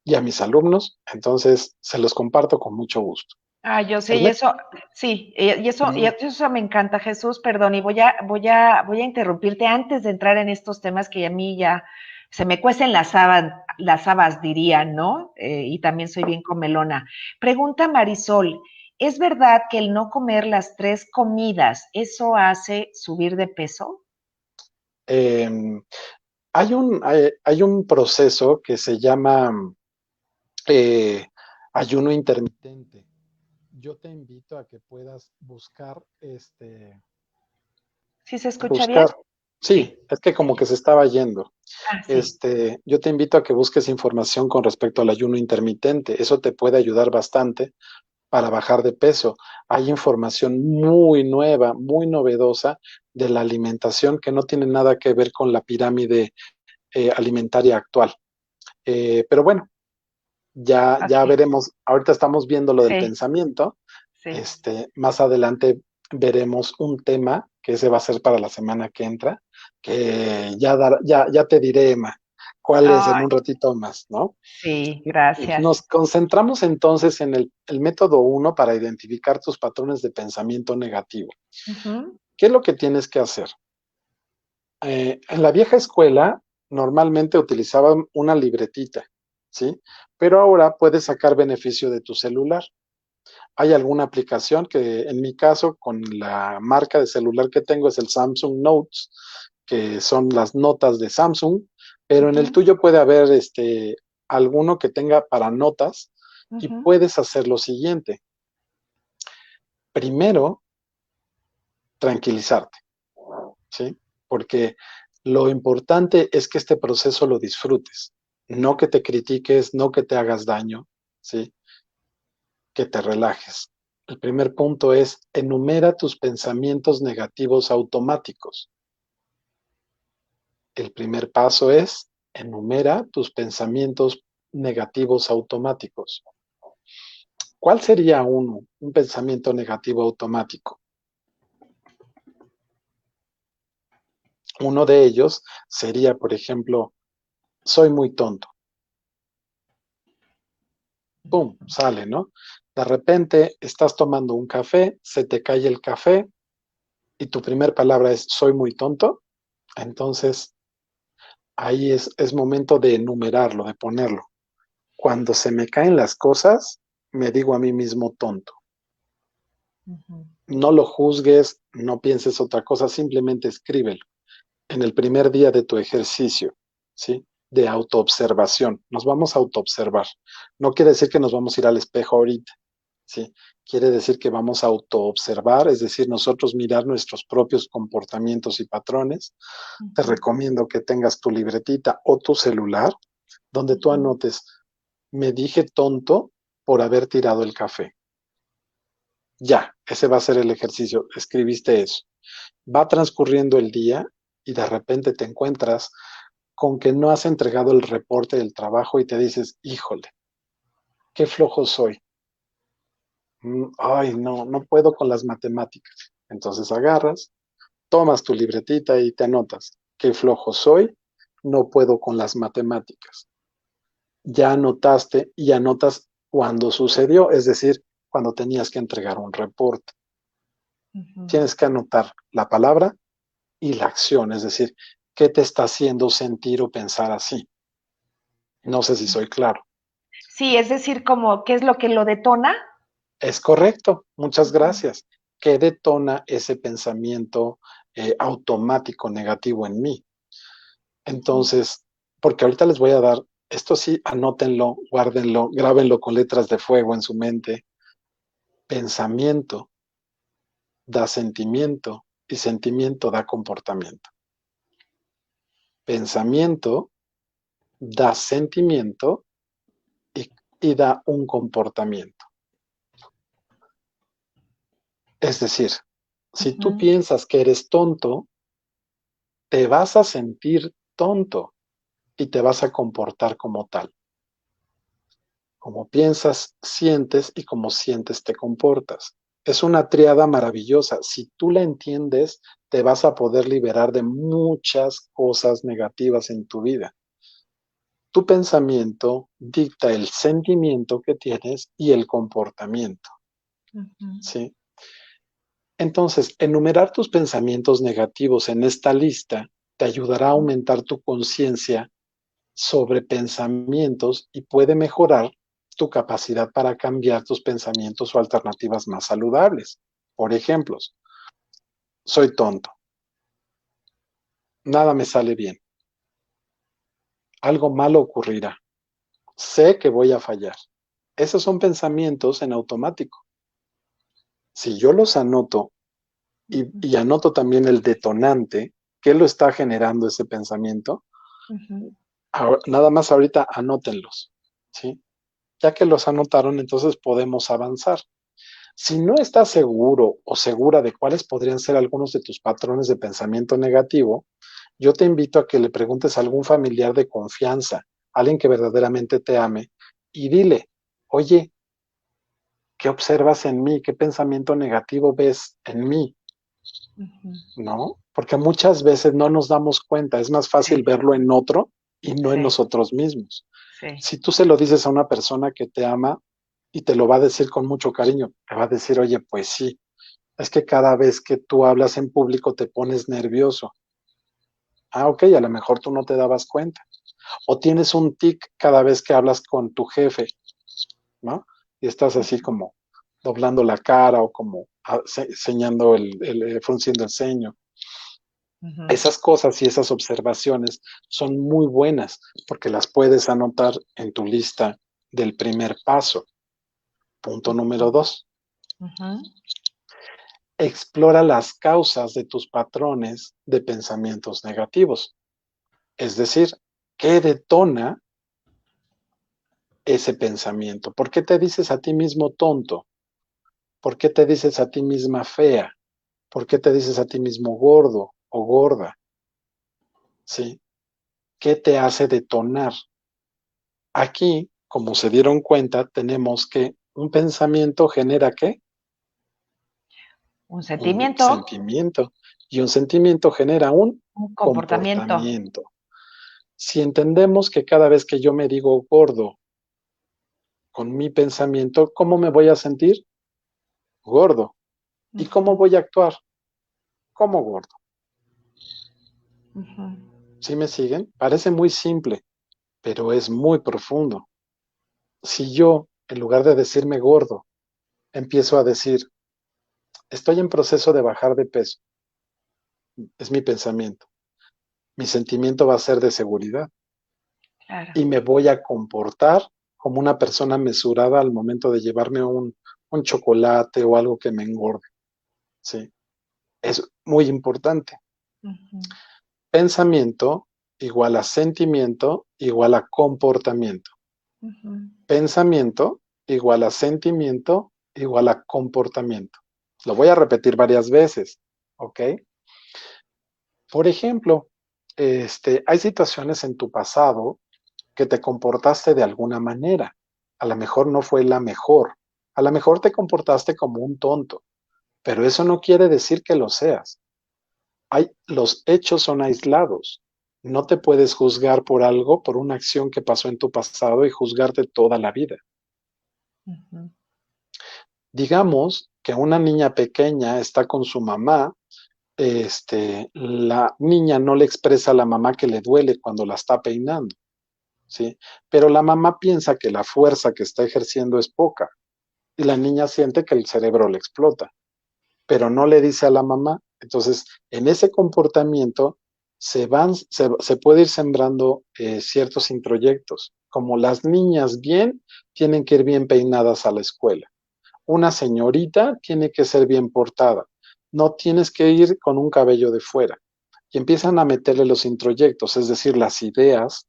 y a mis alumnos. Entonces, se los comparto con mucho gusto. Ah, yo sé, El y método. eso, sí, y eso me encanta, Jesús, perdón, y voy a interrumpirte antes de entrar en estos temas que a mí ya se me cuecen las habas, dirían, ¿no? Y también soy bien comelona. Pregunta Marisol, ¿es verdad que el no comer las 3 comidas, eso hace subir de peso? Hay un proceso que se llama eh, ayuno intermitente. Yo te invito a que puedas ¿Sí se escucha bien? buscar, sí, Sí, es que como sí. que se estaba yendo. Ah, sí. Yo te invito a que busques información con respecto al ayuno intermitente. Eso te puede ayudar bastante para bajar de peso. Hay información muy nueva, muy novedosa de la alimentación que no tiene nada que ver con la pirámide alimentaria actual. Pero bueno, ya Ok, veremos. Ahorita estamos viendo lo del sí, pensamiento. sí. Más adelante veremos un tema que ese va a ser para la semana que entra, que ya te diré, Emma, cuál es en Ay, un ratito más, ¿no? sí, gracias. Nos concentramos entonces en el método uno para identificar tus patrones de pensamiento negativo. Ujú, ¿Qué es lo que tienes que hacer? En la vieja escuela normalmente utilizaban una libretita, ¿sí? Pero ahora puedes sacar beneficio de tu celular. Hay alguna aplicación que en mi caso, con la marca de celular que tengo, es el Samsung Notes, que son las notas de Samsung, pero en el ujú, tuyo puede haber alguno que tenga para notas y ujú, puedes hacer lo siguiente. Primero, tranquilizarte, ¿sí? Porque lo importante es que este proceso lo disfrutes, no que te critiques, no que te hagas daño, ¿sí? Que te relajes. El primer punto es enumera tus pensamientos negativos automáticos. El primer paso es enumera tus pensamientos negativos automáticos. ¿Cuál sería un pensamiento negativo automático? Uno de ellos sería, por ejemplo, soy muy tonto. ¡Pum! Sale, ¿no? De repente estás tomando un café, se te cae el café y tu primer palabra es soy muy tonto. Entonces ahí es momento de enumerarlo, de ponerlo. Cuando se me caen las cosas, me digo a mí mismo tonto. ujú, No lo juzgues, no pienses otra cosa, simplemente escríbelo. En el primer día de tu ejercicio, ¿sí? De autoobservación. Nos vamos a autoobservar. No quiere decir que nos vamos a ir al espejo ahorita, ¿sí? Quiere decir que vamos a autoobservar, es decir, nosotros mirar nuestros propios comportamientos y patrones. Te ujú, recomiendo que tengas tu libretita o tu celular donde tú ujú, anotes, me dije tonto por haber tirado el café. Ya, ese va a ser el ejercicio. Escribiste eso. Va transcurriendo el día y de repente te encuentras con que no has entregado el reporte del trabajo y te dices, híjole, qué flojo soy. Ay, no, no puedo con las matemáticas. Entonces agarras, tomas tu libretita y te anotas, qué flojo soy, no puedo con las matemáticas. Ya anotaste y anotas cuando sucedió, es decir, cuando tenías que entregar un reporte. ujú. Tienes que anotar la palabra y la acción, es decir, qué te está haciendo sentir o pensar así. No sé si soy claro. Sí, es decir, como, ¿qué es lo que lo detona? Es correcto, muchas Ujú, gracias. ¿Qué detona ese pensamiento automático negativo en mí? ujú, Entonces, porque ahorita les voy a dar, esto sí, anótenlo, guárdenlo, grábenlo con letras de fuego en su mente. Pensamiento da sentimiento y sentimiento da comportamiento. Pensamiento da sentimiento y, y da un comportamiento. Es decir, si tú ujú, piensas que eres tonto, te vas a sentir tonto y te vas a comportar como tal. Como piensas, sientes y como sientes, te comportas. Es una triada maravillosa. Si tú la entiendes, te vas a poder liberar de muchas cosas negativas en tu vida. Tu pensamiento dicta el sentimiento que tienes y el comportamiento, ujú, ¿sí? Entonces, enumerar tus pensamientos negativos en esta lista te ayudará a ujú, aumentar tu conciencia sobre pensamientos y puede mejorar tu capacidad para cambiar tus pensamientos o alternativas más saludables. Por ejemplo, soy tonto, nada me sale bien, algo malo ocurrirá, sé que voy a fallar. Esos son pensamientos en automático. Si yo los anoto ujú, y anoto también el detonante, ¿qué lo está generando ese pensamiento? ujú. Nada más ahorita anótenlos, ¿sí? Ya que los anotaron, entonces podemos avanzar. Si no estás seguro o segura de cuáles podrían ser algunos de tus patrones de pensamiento negativo, yo te invito a que le preguntes a algún familiar de confianza, alguien que verdaderamente te ame, y dile, oye, ¿qué observas en mí? ¿Qué pensamiento negativo ves en mí? Ujú. ¿No? Porque muchas veces no nos damos cuenta, es más fácil Sí, verlo en otro y no en sí, nosotros mismos. sí. Si tú se lo dices a una persona que te ama y te lo va a decir con mucho cariño, te va a decir, oye, pues sí, es que cada vez que tú hablas en público te pones nervioso. Ah, ok, a lo mejor tú no te dabas cuenta. O tienes un tic cada vez que hablas con tu jefe, ¿no? Y estás así Ujú, como doblando la cara o como señando frunciendo el ceño. ujú, Esas cosas y esas observaciones son muy buenas porque las puedes anotar en tu lista del primer paso. Punto número 2. ujú. Explora las causas de tus patrones de pensamientos negativos. Es decir, ¿qué detona ese pensamiento? ¿Por qué te dices a ti mismo tonto? ¿Por qué te dices a ti misma fea? ¿Por qué te dices a ti mismo gordo o gorda? ¿Sí? ¿Qué te hace detonar? Aquí, como se dieron cuenta, tenemos que un pensamiento genera ¿qué? Un Un sentimiento, sentimiento. Y un sentimiento genera un un comportamiento. comportamiento. Si entendemos que cada vez que yo me digo gordo con mi pensamiento, ¿cómo me voy a sentir? Gordo. ¿Y cómo Ujú, voy a actuar? Como gordo. ujú. ¿Sí me siguen? Parece muy simple, pero es muy profundo. Si yo, en lugar de decirme gordo, empiezo a decir, estoy en proceso de bajar de peso, es mi pensamiento. Mi sentimiento va a ser de seguridad Claro. y me voy a comportar como una persona mesurada al momento de llevarme un chocolate o algo que me engorde. ¿Sí? Es muy importante. Ujú, Pensamiento igual a sentimiento igual a comportamiento. ujú. Pensamiento igual a sentimiento igual a comportamiento. Lo voy a repetir varias veces, ¿ok? Por ejemplo, hay situaciones en tu pasado que te comportaste de alguna manera. A lo mejor no fue la mejor. A lo mejor te comportaste como un tonto, pero eso no quiere decir que lo seas. Los hechos son aislados. No te puedes juzgar por algo, por una acción que pasó en tu pasado y juzgarte toda la vida. Ujú, Digamos que una niña pequeña está con su mamá, la niña no le expresa a la mamá que le duele cuando la está peinando, ¿sí? Pero la mamá piensa que la fuerza que está ejerciendo es poca y la niña siente que el cerebro le explota, pero no le dice a la mamá. Entonces, en ese comportamiento se puede ir sembrando ciertos introyectos, como las niñas bien tienen que ir bien peinadas a la escuela. Una señorita tiene que ser bien portada. No tienes que ir con un cabello de fuera. Y empiezan a meterle los introyectos, es decir, las ideas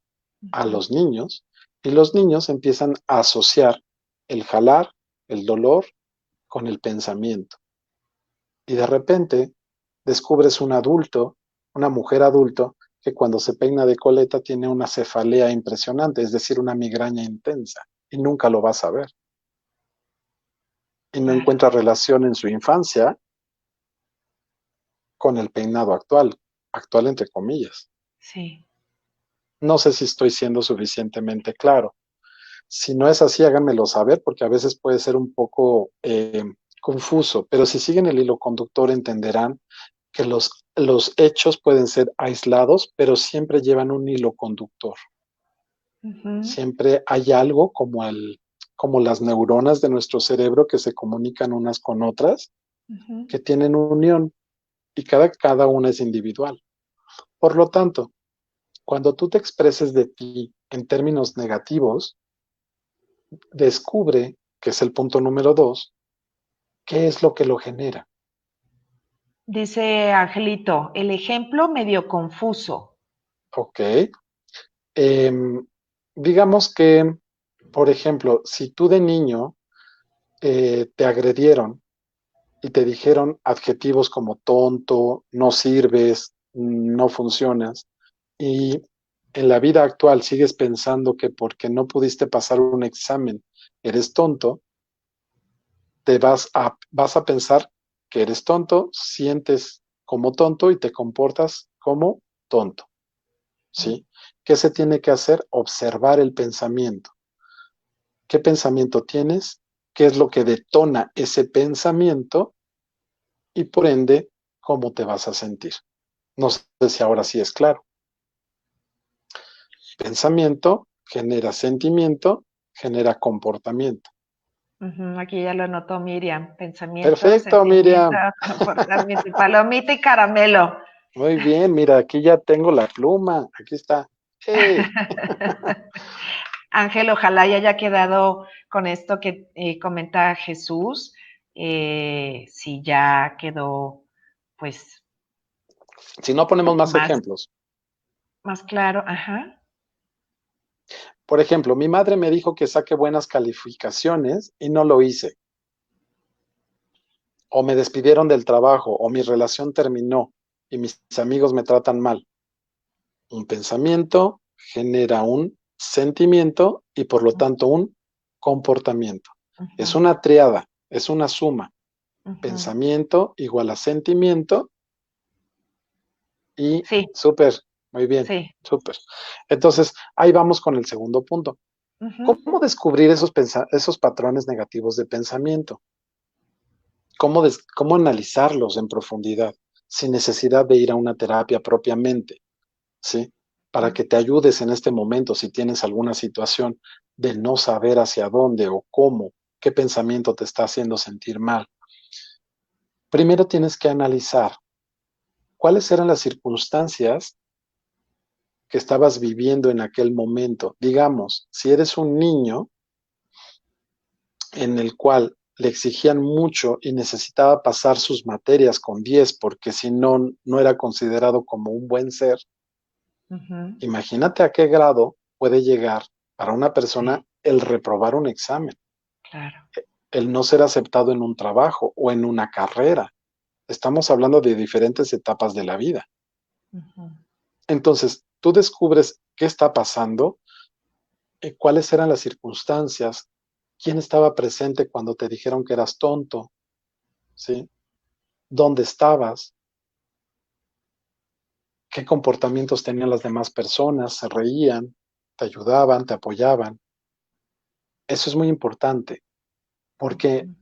a ujú. los niños, y los niños empiezan a asociar el jalar, el dolor, con el pensamiento. Y de repente descubres un adulto, una mujer adulto, que cuando se peina de coleta tiene una cefalea impresionante, es decir, una migraña intensa, y nunca lo vas a ver. Y no Claro. encuentra relación en su infancia con el peinado actual, actual entre comillas. Sí. No sé si estoy siendo suficientemente claro. Si no es así, háganmelo saber porque a veces puede ser un poco confuso, pero si siguen el hilo conductor entenderán que los hechos pueden ser aislados, pero siempre llevan un hilo conductor. Ujú, Siempre hay algo como las neuronas de nuestro cerebro que se comunican unas con otras, ujú. que tienen unión y cada una es individual. Por lo tanto, cuando tú te expreses de ti en términos negativos, descubre, que es el punto número 2, qué es lo que lo genera. Dice Angelito, el ejemplo medio confuso. ¿Ok? Em, digamos que, por ejemplo, si tú de niño te agredieron y te dijeron adjetivos como tonto, no sirves, no funcionas, y en la vida actual sigues pensando que porque no pudiste pasar un examen eres tonto, vas a pensar que eres tonto, sientes como tonto y te comportas como tonto, ¿sí? ¿Qué se tiene que hacer? Observar el pensamiento. ¿Qué pensamiento tienes? ¿Qué es lo que detona ese pensamiento? Y por ende, ¿cómo te vas a sentir? No sé si ahora sí es claro. Pensamiento genera sentimiento, genera comportamiento. Aquí ya lo anotó Miriam. Pensamiento, Perfecto, sentimiento, Miriam. comportamiento, palomita y caramelo. Muy bien, mira, aquí ya tengo la pluma. Aquí está. ¡Hey! Ángel, ojalá ya haya quedado con esto que comenta Jesús. Si ya quedó, pues, Si no ponemos más más, ejemplos. más claro. Ajá. Por ejemplo, mi madre me dijo que saque buenas calificaciones y no lo hice. O me despidieron del trabajo, o mi relación terminó y mis amigos me tratan mal. Un pensamiento genera un sentimiento y por lo tanto un comportamiento. Es Ujú, una triada, es una suma. ujú. Pensamiento igual a sentimiento y Sí, súper, muy bien, sí. súper. Entonces, ahí vamos con el segundo punto. Ujú, ¿Cómo descubrir esos patrones negativos de pensamiento? ¿Cómo analizarlos en profundidad sin necesidad de ir a una terapia propiamente? ¿Sí? Para que te ayudes en este momento si tienes alguna situación de no saber hacia dónde o cómo, qué pensamiento te está haciendo sentir mal. Primero tienes que analizar cuáles eran las circunstancias que estabas viviendo en aquel momento. Digamos, si eres un niño en el cual le exigían mucho y necesitaba pasar sus materias con 10 porque si no, no era considerado como un buen ser, ujú. imagínate a qué grado puede llegar para una Sí, persona el reprobar un examen, claro. el no ser aceptado en un trabajo o en una carrera. Estamos hablando de diferentes etapas de la vida. Ujú. Entonces, tú descubres qué está pasando, cuáles eran las circunstancias, quién estaba presente cuando te dijeron que eras tonto, ¿sí? ¿Dónde estabas? ¿Qué comportamientos tenían las demás personas? ¿Se reían? ¿Te ayudaban? ¿Te apoyaban? Eso es muy importante porque Ujú.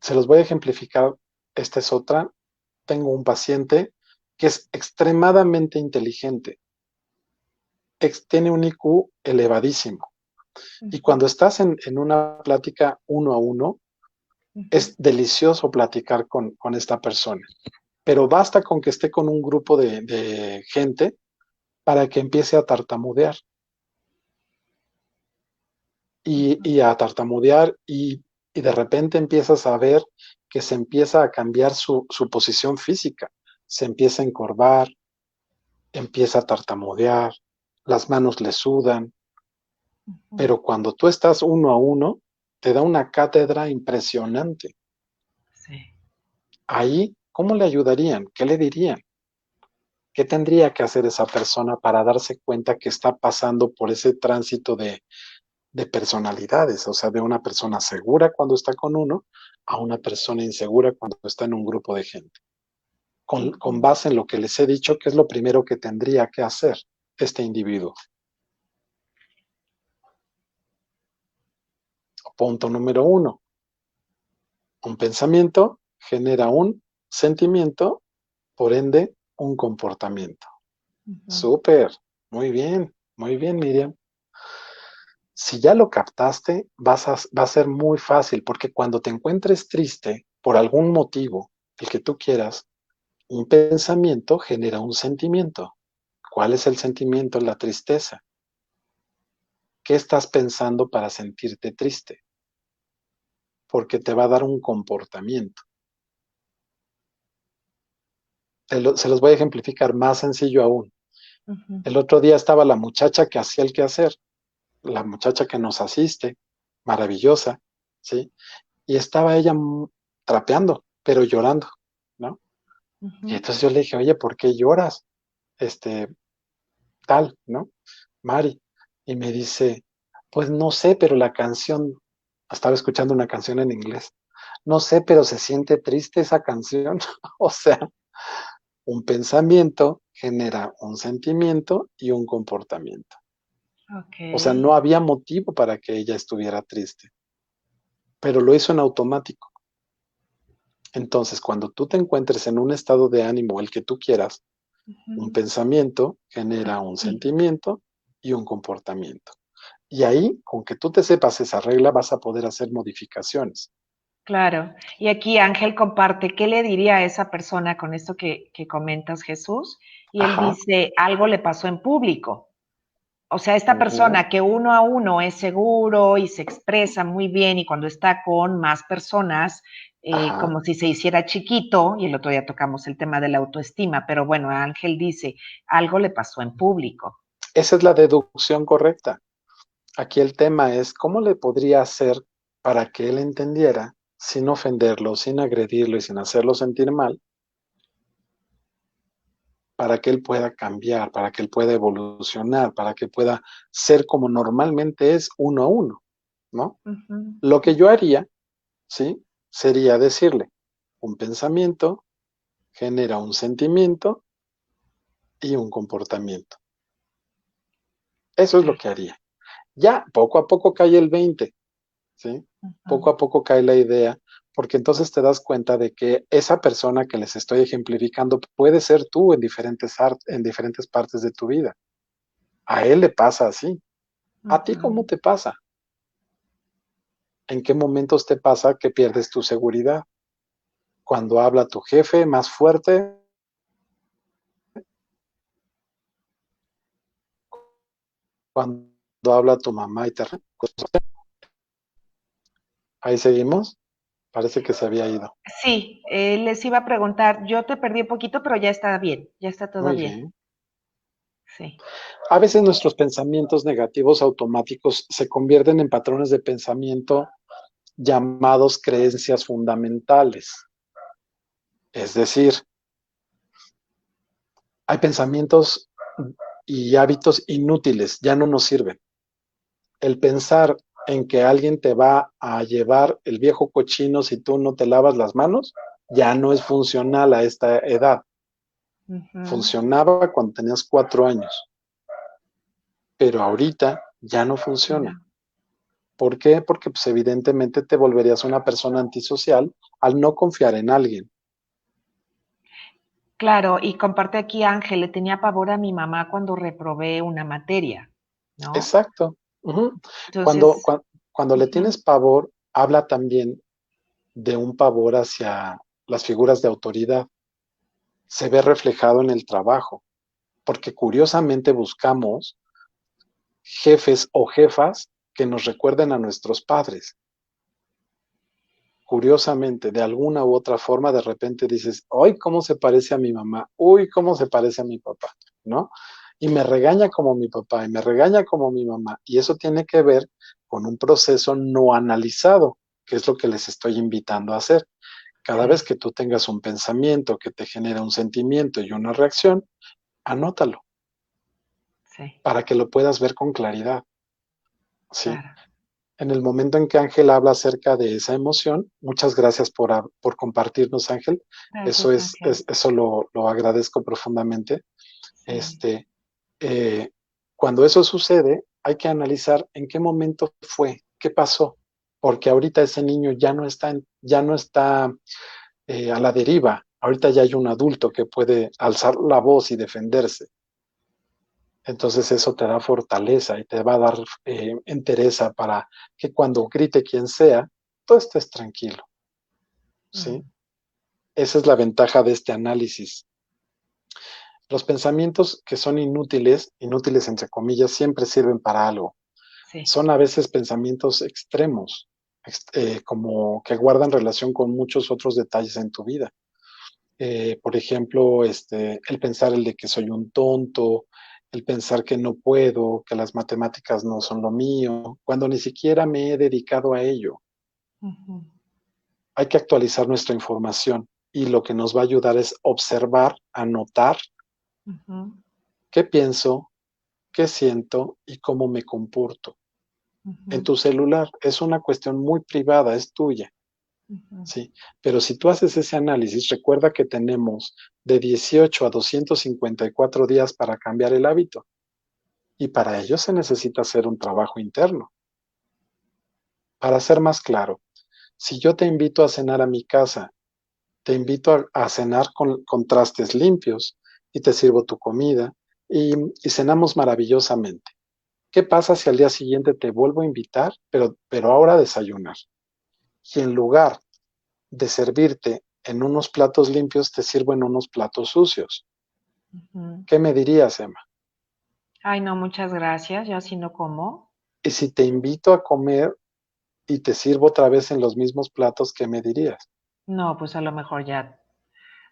se los voy a ejemplificar. Esta es otra. Tengo un paciente que es extremadamente inteligente, tiene un IQ elevadísimo. Y Ujú. cuando estás en una plática uno a uno, Ujú. es delicioso platicar con esta persona. Pero basta con que esté con un grupo de gente para que empiece a tartamudear y a tartamudear y de repente empiezas a ver que se empieza a cambiar su posición física, se empieza a encorvar, empieza a tartamudear, las manos le sudan, Ujú. pero cuando tú estás uno a uno, te da una cátedra impresionante. Sí. Ahí, ¿cómo le ayudarían? ¿Qué le dirían? ¿Qué tendría que hacer esa persona para darse cuenta que está pasando por ese tránsito de personalidades? O sea, de una persona segura cuando está con uno a una persona insegura cuando está en un grupo de gente. Con Ujú. base en lo que les he dicho, ¿qué es lo primero que tendría que hacer este individuo? Punto número uno, un pensamiento genera un sentimiento, por ende, un comportamiento. Ujú. Súper, muy bien, Miriam. Si ya lo captaste, va a ser muy fácil, porque cuando te encuentres triste por algún motivo, el que tú quieras, un pensamiento genera un sentimiento. ¿Cuál es el sentimiento? La tristeza. ¿Qué estás pensando para sentirte triste? Porque te va a dar un comportamiento. Se los voy a ejemplificar más sencillo aún. Ujú. El otro día estaba la muchacha que hacía el quehacer, la muchacha que nos asiste, maravillosa, ¿sí? Y estaba ella trapeando. pero llorando, ¿no? Y Ujú. entonces yo le dije, oye, ¿por qué lloras? Este, tal, ¿no? Mari. Y me dice, pues no sé, pero la canción, estaba escuchando una canción en inglés. No sé, pero se siente triste esa canción. O sea, un pensamiento genera un sentimiento y un comportamiento. Ok. O sea, no había motivo para que ella estuviera triste, pero lo hizo en automático. Entonces, cuando tú te encuentres en un estado de ánimo, el que tú quieras, un Ujú. pensamiento genera un sentimiento y un comportamiento. Y ahí, con que tú te sepas esa regla, vas a poder hacer modificaciones. Claro. Y aquí Ángel comparte, ¿qué le diría a esa persona con esto que comentas, Jesús? Y él Ajá. dice, algo le pasó en público. O sea, esta Ujú. persona que uno a uno es seguro y se expresa muy bien y cuando está con más personas, Ajá. como si se hiciera chiquito, y el otro día tocamos el tema de la autoestima, pero bueno, Ángel dice, algo le pasó en público. Esa es la deducción correcta. Aquí el tema es cómo le podría hacer para que él entendiera, sin ofenderlo, sin agredirlo y sin hacerlo sentir mal, para que él pueda cambiar, para que él pueda evolucionar, para que pueda ser como normalmente es uno a uno, ¿no? Ujú, Lo que yo ujú. haría, ¿sí? Sería decirle, un pensamiento genera un sentimiento y un comportamiento. Eso es lo Claro. que haría. Ya poco a poco cae el 20, ¿sí? Ujú. Poco a poco cae la idea, porque entonces te das cuenta de que esa persona que les estoy ejemplificando puede ser tú en diferentes partes de tu vida. A él le pasa así. ¿A ti cómo Ujú. te pasa? ¿En qué momentos te pasa que pierdes tu seguridad? Cuando habla tu jefe más fuerte, cuando habla tu mamá y te... Ahí seguimos. Parece que se había ido. Sí, les iba a preguntar, yo te perdí un poquito, pero ya está bien, ya está todo Muy bien. bien. Sí. A veces nuestros pensamientos negativos automáticos se convierten en patrones de pensamiento llamados creencias fundamentales. Es decir, hay pensamientos y hábitos inútiles, ya no nos sirven. El pensar en que alguien te va a llevar el viejo cochino si tú no te lavas las manos, ya no es funcional a esta edad. Ujú. Funcionaba cuando tenías 4 años, pero ahorita ya no funciona. Claro. ¿Por qué? Porque pues, evidentemente te volverías una persona antisocial al no confiar en alguien. Claro, y comparte aquí Ángel, le tenía pavor a mi mamá cuando reprobé una materia, ¿no? Exacto. Ujú. Cuando, Entonces, cua- cuando le ujú, tienes pavor, habla también de un pavor hacia las figuras de autoridad. Se ve reflejado en el trabajo, porque curiosamente buscamos jefes o jefas que nos recuerden a nuestros padres. Curiosamente, de alguna u otra forma, de repente dices, ¡ay, cómo se parece a mi mamá! ¡Uy, cómo se parece a mi papá! ¿No? Y me regaña como mi papá y me regaña como mi mamá. Y eso tiene que ver con un proceso no analizado, que es lo que les estoy invitando a hacer. Cada vez sí, que tú tengas un pensamiento que te genera un sentimiento y una reacción, anótalo sí, para que lo puedas ver con claridad, ¿sí? claro. En el momento en que Ángel habla acerca de esa emoción, muchas gracias por compartirnos, Ángel. Gracias, Ángel. Eso lo agradezco profundamente. Sí. Este, eh, Cuando eso sucede, hay que analizar en qué momento fue, qué pasó, porque ahorita ese niño ya no está a la deriva. Ahorita ya hay un adulto que puede alzar la voz y defenderse. Entonces eso te da fortaleza y te va a dar entereza para que cuando grite quien sea, tú estés tranquilo, ¿sí? Mm, Esa es la ventaja de este análisis. Los pensamientos que son inútiles, inútiles entre comillas, siempre sirven para algo. sí. Son a veces pensamientos extremos, como que guardan relación con muchos otros detalles en tu vida. Por ejemplo, el pensar el de que soy un tonto, el pensar que no puedo, que las matemáticas no son lo mío, cuando ni siquiera me he dedicado a ello. Ujú. Hay que actualizar nuestra información y lo que nos va a ayudar es observar, anotar Ujú, qué pienso, qué siento y cómo me comporto. En ujú, tu celular es una cuestión muy privada, es tuya, ujú. ¿sí? Pero si tú haces ese análisis, recuerda que tenemos de 18 a 254 días para cambiar el hábito y para ello se necesita hacer un trabajo interno. Para ser más claro, si yo te invito a cenar a mi casa, te invito a cenar con trastes limpios y te sirvo tu comida y cenamos maravillosamente. ¿Qué pasa si al día siguiente te vuelvo a invitar, pero ahora a desayunar? Y en lugar de servirte en unos platos limpios, te sirvo en unos platos sucios. Ujú. ¿Qué me dirías, Emma? Ay, no, muchas gracias. Yo así no como. Y si te invito a comer y te sirvo otra vez en los mismos platos, ¿qué me dirías? No, pues a lo mejor ya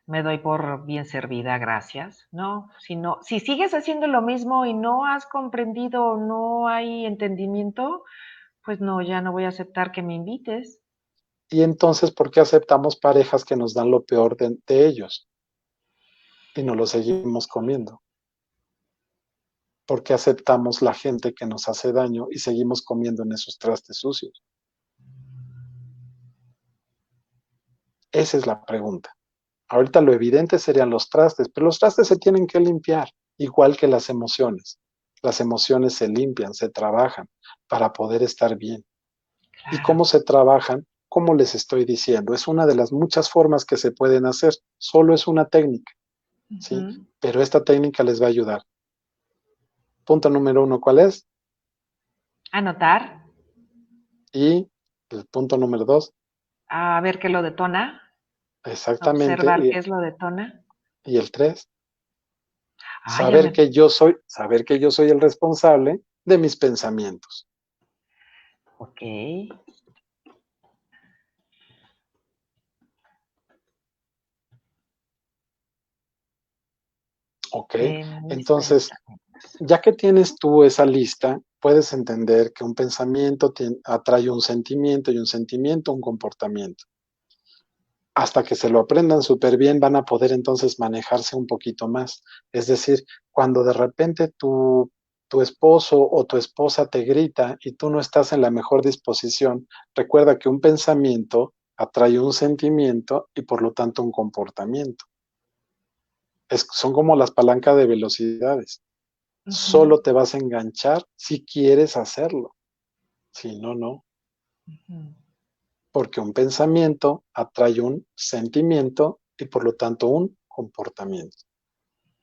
me doy por bien servida, gracias. No, si no, si sigues haciendo lo mismo y no has comprendido, no hay entendimiento, pues no, ya no voy a aceptar que me invites. Y entonces, ¿por qué aceptamos parejas que nos dan lo peor de ellos y no lo seguimos comiendo? ¿Por qué aceptamos la gente que nos hace daño y seguimos comiendo en esos trastes sucios? Esa es la pregunta. Ahorita lo evidente serían los trastes, pero los trastes se tienen que limpiar, igual que las emociones. Las emociones se limpian, se trabajan para poder estar bien. ¿Y Claro. cómo se trabajan? Como les estoy diciendo, es una de las muchas formas que se pueden hacer. Solo es una técnica, ¿sí? Ujú. Pero esta técnica les va a ayudar. Punto número uno, ¿cuál es? Anotar, Y el punto número dos, a ver qué lo detona, exactamente. observar qué es lo detona. Y el tres, Ay, ya me... saber que yo soy el responsable de mis pensamientos. Ok. ¿Ok? De mis Entonces, pensamientos. ya que tienes tú esa lista, puedes entender que un pensamiento atrae un sentimiento y un sentimiento un comportamiento. Hasta que se lo aprendan súper bien, van a poder entonces manejarse un poquito más. Es decir, cuando de repente tu esposo o tu esposa te grita y tú no estás en la mejor disposición, recuerda que un pensamiento atrae un sentimiento y por lo tanto un comportamiento. Son como las palancas de velocidades. Ujú, Solo te vas a enganchar si quieres hacerlo. Si no, no. ujú, Porque un pensamiento atrae un sentimiento y por lo tanto un comportamiento.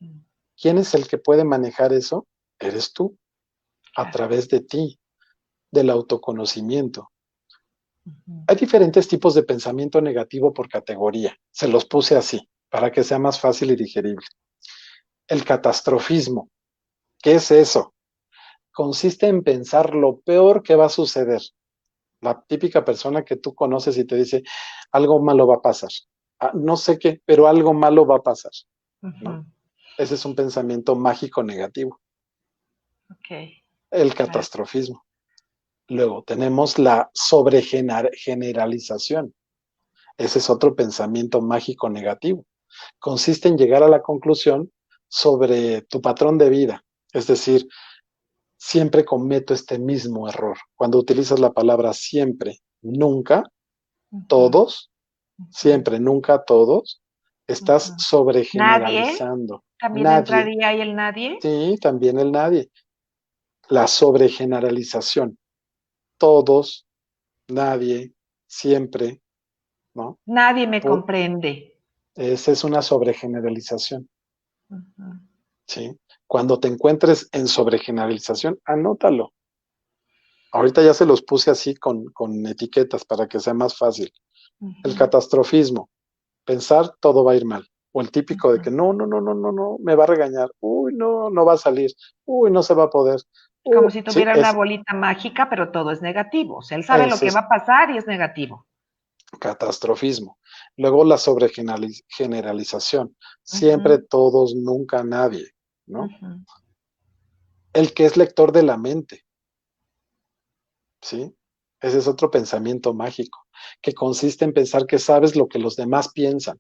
ujú. ¿Quién es el que puede manejar eso? Eres tú, a Claro. través de ti, del autoconocimiento. Ujú. Hay diferentes tipos de pensamiento negativo por categoría. Se los puse así, para que sea más fácil y digerible. El catastrofismo. ¿Qué es eso? Consiste en pensar lo peor que va a suceder. La típica persona que tú conoces y te dice, algo malo va a pasar. Ah, no sé qué, pero algo malo va a pasar, ¿no? Ujú. Ese es un pensamiento mágico negativo, Ok, el claro. catastrofismo. Luego tenemos la sobregeneralización. Ese es otro pensamiento mágico negativo. Consiste en llegar a la conclusión sobre tu patrón de vida. Es decir, siempre cometo este mismo error. Cuando utilizas la palabra siempre, nunca, Ujú, todos, ujú, siempre, nunca, todos, estás ujú. Nadie, sobregeneralizando. también Nadie, entraría ahí el nadie. sí, también el nadie. La sobregeneralización. Todos, nadie, siempre, ¿no? Nadie me Pu- comprende. Esa es una sobregeneralización, Ujú, ¿sí? Cuando te encuentres en sobregeneralización, anótalo. Ahorita ya se los puse así con etiquetas para que sea más fácil. El ujú, catastrofismo, pensar todo va a ir mal. O el típico de ujú. que no, no, no, no, no, no, me va a regañar. Uy, no, no va a salir. Uy, no se va a poder. Como si Sí, tuviera una bolita mágica, pero todo es negativo. O sea, él sabe lo ese que va es a pasar y es negativo. catastrofismo. Luego la sobregeneralización. Siempre Ujú, todos, nunca nadie, ¿no? ujú, El que es lector de la mente, ¿sí? Ese es otro pensamiento mágico, que consiste en pensar que sabes lo que los demás piensan.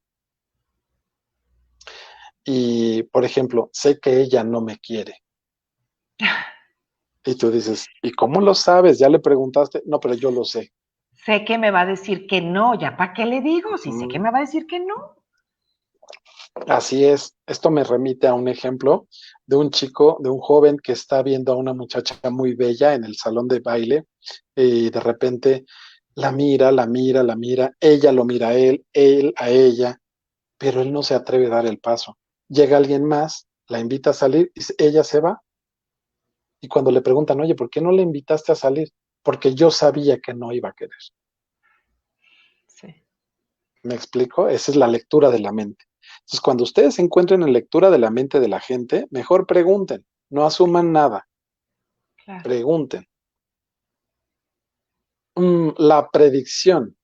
Y, por ejemplo, sé que ella no me quiere. Y tú dices, ¿y cómo lo sabes? ¿Ya le preguntaste? No, pero yo lo sé. Sé que me va a decir que no, ¿ya para qué le digo? Si sé que Mm, me va a decir que no. así es. Esto me remite a un ejemplo de un chico, de un joven que está viendo a una muchacha muy bella en el salón de baile y de repente la mira, la mira, la mira, ella lo mira a él a ella, pero él no se atreve a dar el paso. Llega alguien más, la invita a salir y ella se va. Y cuando le preguntan, oye, ¿por qué no le invitaste a salir? Porque yo sabía que no iba a querer. Sí. ¿Me explico? Esa es la lectura de la mente. Entonces, cuando ustedes se encuentren en lectura de la mente de la gente, mejor pregunten, no asuman nada, Claro. pregunten. La predicción,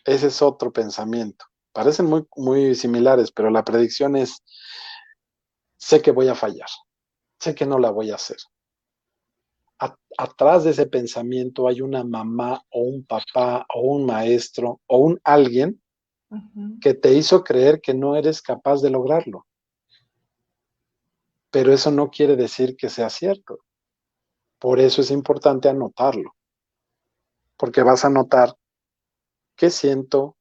ese es otro pensamiento. Parecen muy similares, pero la predicción es, sé que voy a fallar, sé que no la voy a hacer. Atrás de ese pensamiento hay una mamá o un papá o un maestro o un alguien Ujú. que te hizo creer que no eres capaz de lograrlo. Pero eso no quiere decir que sea cierto. Por eso es importante anotarlo, porque vas a notar qué siento,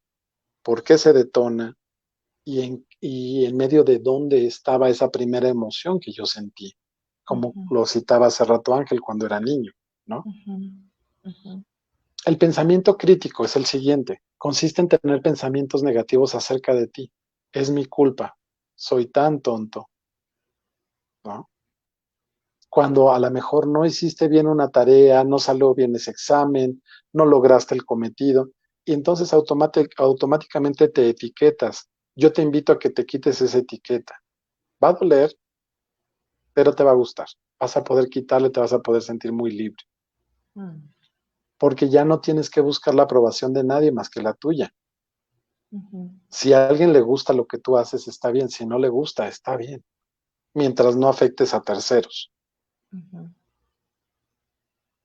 por qué se detona y en medio de dónde estaba esa primera emoción que yo sentí, como Ujú, lo citaba hace rato Ángel cuando era niño, ¿no? ujú, ujú. El pensamiento crítico es el siguiente, consiste en tener pensamientos negativos acerca de ti. Es mi culpa, soy tan tonto, ¿no? Cuando a lo mejor no hiciste bien una tarea, no salió bien ese examen, no lograste el cometido, y entonces automáticamente te etiquetas. Yo te invito a que te quites esa etiqueta. Va a doler, pero te va a gustar. Vas a poder quitarle, te vas a poder sentir muy libre, Mm, porque ya no tienes que buscar la aprobación de nadie más que la tuya. ujú, Si a alguien le gusta lo que tú haces, está bien. Si no le gusta, está bien, mientras no afectes a terceros. ujú.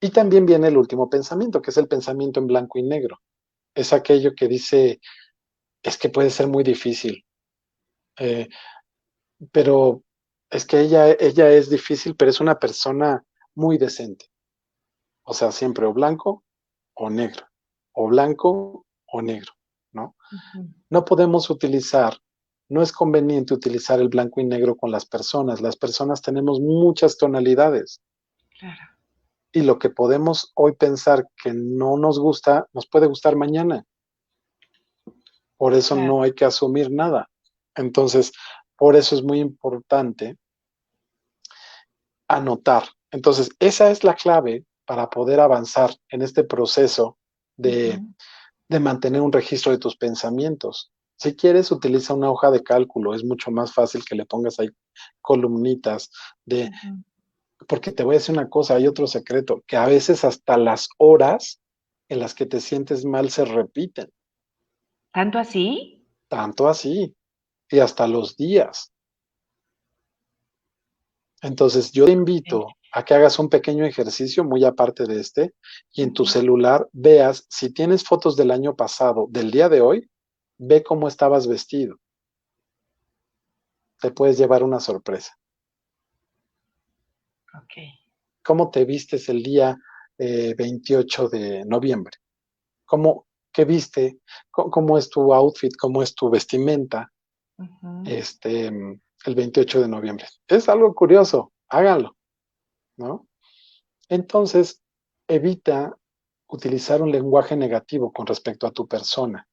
Y también viene el último pensamiento, que es el pensamiento en blanco y negro. Es aquello que dice, es que puede ser muy difícil, eh, pero es que ella es difícil, pero es una persona muy decente. O sea, siempre o blanco o negro, o blanco o negro, ¿no? Ujú. No podemos utilizar, no es conveniente utilizar el blanco y negro con las personas. Las personas tenemos muchas tonalidades Claro, y lo que podemos hoy pensar que no nos gusta, nos puede gustar mañana. Por eso claro. no hay que asumir nada. Entonces, por eso es muy importante anotar. Entonces, esa es la clave para poder avanzar en este proceso de, Ujú, de mantener un registro de tus pensamientos. Si quieres, utiliza una hoja de cálculo. Es mucho más fácil que le pongas ahí columnitas de, ujú. porque te voy a decir una cosa, hay otro secreto, que a veces hasta las horas en las que te sientes mal se repiten, ¿Tanto así? tanto así, y hasta los días. Entonces, yo te Sí. invito a que hagas un pequeño ejercicio muy aparte de este y en tu Ujú. celular veas si tienes fotos del año pasado, del día de hoy, ve cómo estabas vestido. Te puedes llevar una sorpresa. Ok. ¿Cómo te vistes el día 28 de noviembre? ¿Qué viste? ¿Cómo es tu outfit? ¿Cómo es tu vestimenta? Ujú, El 28 de noviembre. Es algo curioso, háganlo, ¿no? Entonces, evita utilizar un lenguaje negativo con respecto a tu persona,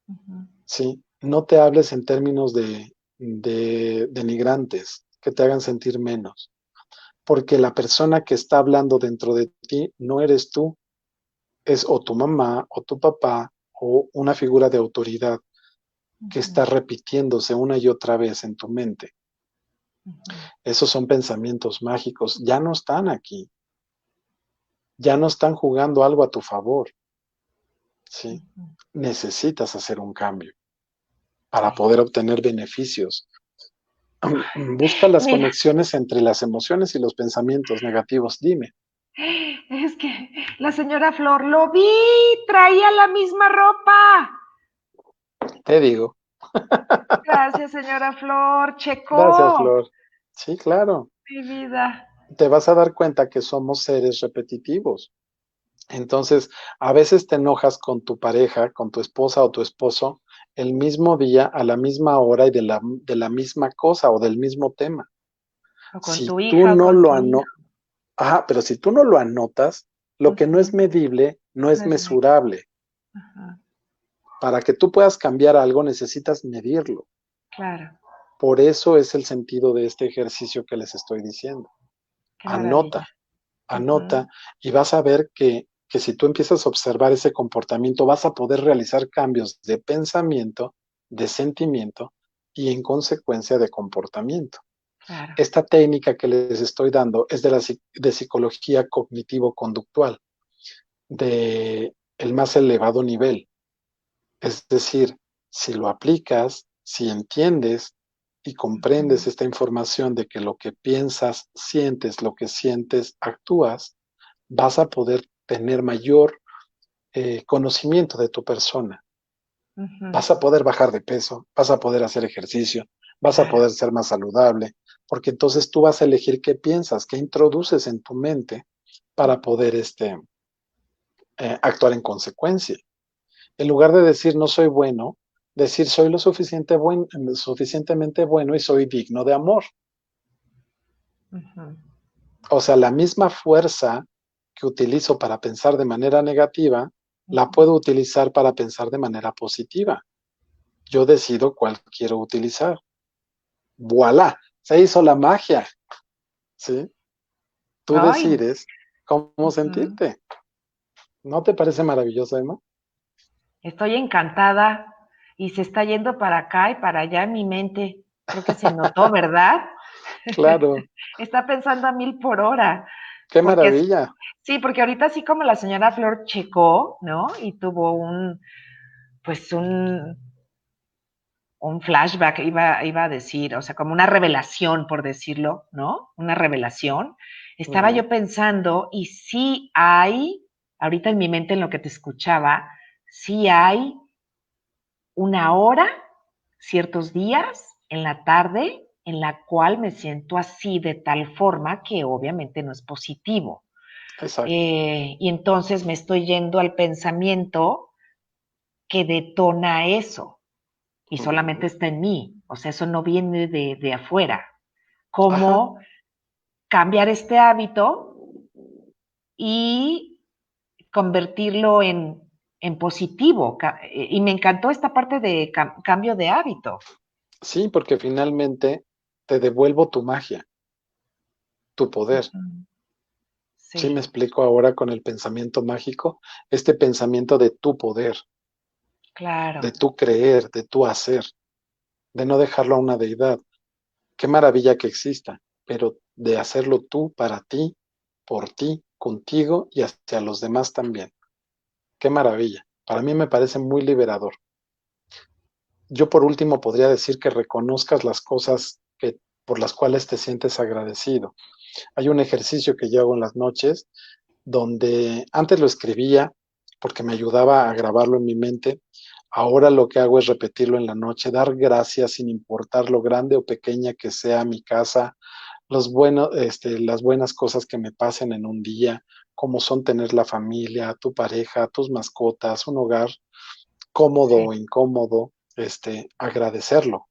ujú, ¿sí? No te hables en términos de denigrantes que te hagan sentir menos, porque la persona que está hablando dentro de ti no eres tú, es o tu mamá o tu papá o una figura de autoridad que ujú, está repitiéndose una y otra vez en tu mente. ujú, Esos son pensamientos mágicos, ya no están aquí, ya no están jugando algo a tu favor, ¿sí? ujú. Necesitas hacer un cambio para Sí. poder obtener beneficios. Busca las Mira, conexiones entre las emociones y los pensamientos negativos. Dime. Es que la señora Flor, lo vi, traía la misma ropa. Te digo. Gracias, señora Flor, Gracias, checó Flor. Sí, claro. mi vida. Te vas a dar cuenta que somos seres repetitivos. Entonces, a veces te enojas con tu pareja, con tu esposa o tu esposo, el mismo día, a la misma hora y de la misma cosa o del mismo tema. O con Si tu tú hija o no con lo tu hijo. anotas, pero si tú no lo anotas, lo que no es Ujú. medible no No es es me. mesurable. Ajá. Para que tú puedas cambiar algo, necesitas medirlo. Claro, Por eso es el sentido de este ejercicio que les estoy diciendo. qué maravilla. Anota, Ujú. anota y vas a ver que si tú empiezas a observar ese comportamiento, vas a poder realizar cambios de pensamiento, de sentimiento y en consecuencia de comportamiento. Claro. Esta técnica que les estoy dando es de psicología cognitivo-conductual, de el más elevado nivel. Es decir, si lo aplicas, si entiendes y comprendes Ujú. esta información de que lo que piensas, sientes, lo que sientes, actúas, vas a poder tener mayor conocimiento de tu persona. Ujú. Vas a poder bajar de peso, vas a poder hacer ejercicio, vas a Claro, poder ser más saludable, porque entonces tú vas a elegir qué piensas, qué introduces en tu mente para poder actuar en consecuencia. En lugar de decir no soy bueno, decir soy suficientemente bueno y soy digno de amor. ujú, O sea, la misma fuerza que utilizo para pensar de manera negativa, la ujú. puedo utilizar para pensar de manera positiva. Yo decido cuál quiero utilizar. Voilà, se hizo la magia, ¿sí? Tú Ay, decides cómo ujú. sentirte. ¿No te parece maravilloso, Emma? Estoy encantada y se está yendo para acá y para allá en mi mente. Creo que se notó, ¿verdad? Claro, Está pensando a 1000 por hora, qué porque maravilla. sí, porque ahorita así como la señora Flor checó, ¿no? Y tuvo pues un flashback, iba a decir, o sea, como una revelación, por decirlo, ¿no? Una revelación. Estaba Ujú. yo pensando, y sí hay, ahorita en mi mente en lo que te escuchaba, sí hay una hora, ciertos días en la tarde, en la cual me siento así de tal forma que obviamente no es positivo. Exacto. Y entonces me estoy yendo al pensamiento que detona eso y solamente Ujú. está en mí, o sea, eso no viene de afuera. Ajá. ¿Cómo cambiar este hábito y convertirlo en positivo? Y me encantó esta parte de cambio de hábito. Sí, porque finalmente te devuelvo tu magia, tu poder. Ujú. Sí, me Sí, explico ahora con el pensamiento mágico, este pensamiento de tu poder, de claro, tu creer, de tu hacer, de no dejarlo a una deidad. Qué maravilla que exista, pero de hacerlo tú, para ti, por ti, contigo y hacia los demás también. Qué maravilla. Para mí me parece muy liberador. Yo por último podría decir que reconozcas las cosas por las cuales te sientes agradecido. Hay un ejercicio que yo hago en las noches donde antes lo escribía porque me ayudaba a grabarlo en mi mente. Ahora lo que hago es repetirlo en la noche, dar gracias sin importar lo grande o pequeña que sea mi casa, las buenas cosas que me pasen en un día, como son tener la familia, tu pareja, tus mascotas, un hogar cómodo sí, o incómodo, agradecerlo,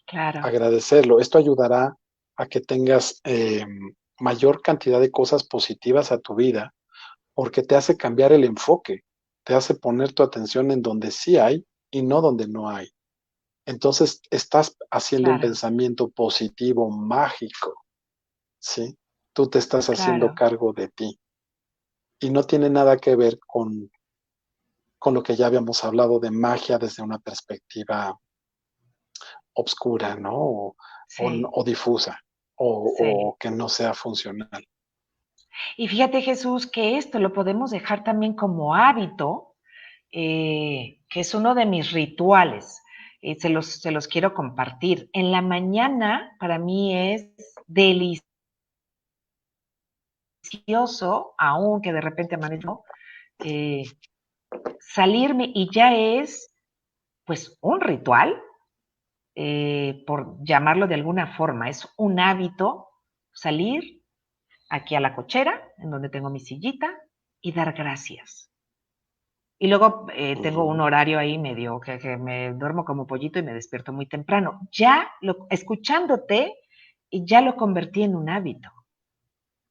claro, agradecerlo. Esto ayudará a que tengas mayor cantidad de cosas positivas a tu vida porque te hace cambiar el enfoque, te hace poner tu atención en donde sí hay y no donde no hay. Entonces estás haciendo un claro, pensamiento positivo, mágico, ¿sí? Tú te estás haciendo claro. cargo de ti y no tiene nada que ver con lo que ya habíamos hablado de magia desde una perspectiva obscura, ¿no? Sí, O difusa sí. o que no sea funcional. Y fíjate, Jesús, que esto lo podemos dejar también como hábito, que es uno de mis rituales. Se los quiero compartir. En la mañana, para mí es delicioso delicioso, aunque de repente amanezco, salirme y ya es pues un ritual, por llamarlo de alguna forma, es un hábito salir aquí a la cochera, en donde tengo mi sillita, y dar gracias. Y luego tengo un horario ahí medio que me duermo como pollito y me despierto muy temprano. Ya escuchándote, ya lo convertí en un hábito.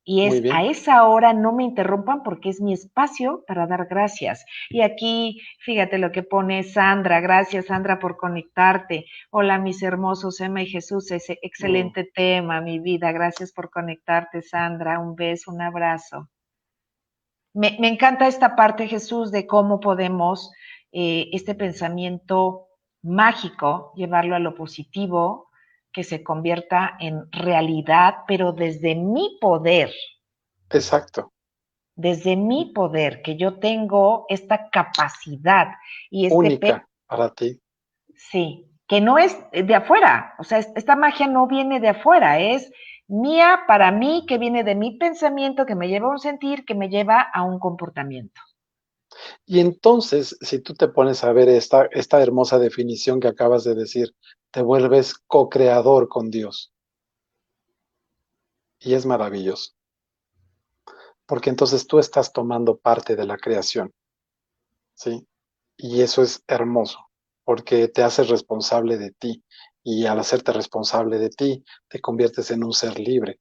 Y Muy es a bien. esa hora no me interrumpan porque es mi espacio para dar gracias. Y aquí, fíjate lo que pone Sandra. Gracias, Sandra, por conectarte. Hola, mis hermosos Emma y Jesús. Ese Mm, excelente tema, mi vida. Gracias por conectarte, Sandra. Un beso, un abrazo. Me encanta esta parte, Jesús, de cómo podemos este pensamiento mágico llevarlo a lo positivo, que se convierta en realidad, pero exacto. desde mi poder, que yo tengo esta capacidad y Única para ti. sí, que no es de afuera, o sea, esta magia no viene de afuera, es mía para mí, que viene de mi pensamiento, que me lleva a un sentir, que me lleva a un comportamiento. Y entonces, si tú te pones a ver esta hermosa definición que acabas de decir, te vuelves co-creador con Dios. Y es maravilloso, porque entonces tú estás tomando parte de la creación, ¿sí? Y eso es hermoso, porque te haces responsable de ti. Y al hacerte responsable de ti, te conviertes en un ser libre.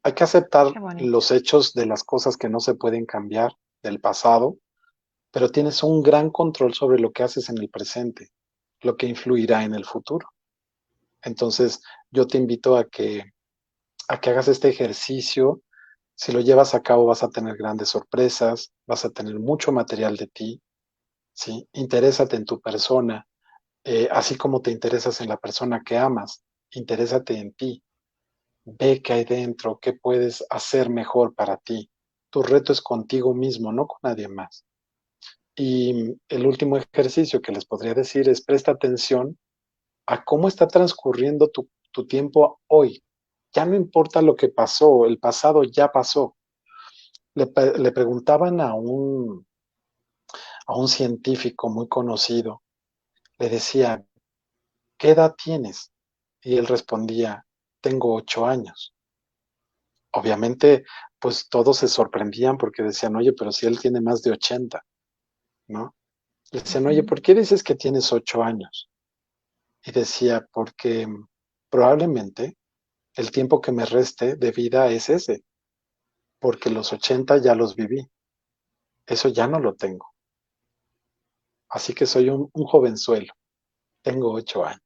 Hay que aceptar Qué bonito. los hechos de las cosas que no se pueden cambiar del pasado, pero tienes un gran control sobre lo que haces en el presente, lo que influirá en el futuro. Entonces, yo te invito a que hagas este ejercicio. Si lo llevas a cabo, vas a tener grandes sorpresas, vas a tener mucho material de ti, ¿sí? Interésate en tu persona, así como te interesas en la persona que amas, interésate en ti. Ve qué hay dentro, qué puedes hacer mejor para ti. Tu reto es contigo mismo, no con nadie más. Y el último ejercicio que les podría decir es presta atención a cómo está transcurriendo tu tiempo hoy. Ya no importa lo que pasó, el pasado ya pasó. Le preguntaban a un científico muy conocido, le decía, ¿qué edad tienes? Y él respondía, tengo 8 años. Obviamente, pues todos se sorprendían porque decían, oye, pero si él tiene más de 80, ¿no? Le decían, oye, Ujú. ¿por qué dices que tienes 8 años? Y decía, porque probablemente el tiempo que me reste de vida es ese, porque los 80 ya los viví, eso ya no lo tengo. Así que soy un jovenzuelo, tengo 8 años.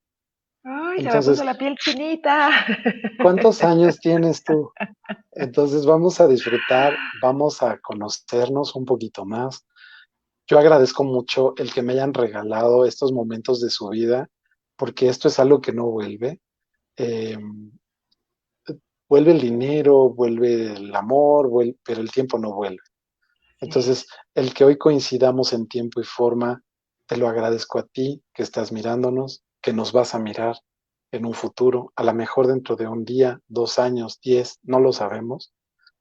Ay, se me puso Entonces, la piel chinita. ¿cuántos años tienes tú? Entonces vamos a disfrutar, vamos a conocernos un poquito más. Yo agradezco mucho el que me hayan regalado estos momentos de su vida, porque esto es algo que no vuelve. Eh, Vuelve el dinero, vuelve el amor, pero el tiempo no vuelve. Sí. Entonces, el que hoy coincidamos en tiempo y forma, te lo agradezco a ti que estás mirándonos, que nos vas a mirar en un futuro, a lo mejor dentro de un día, 2 años, 10, no lo sabemos,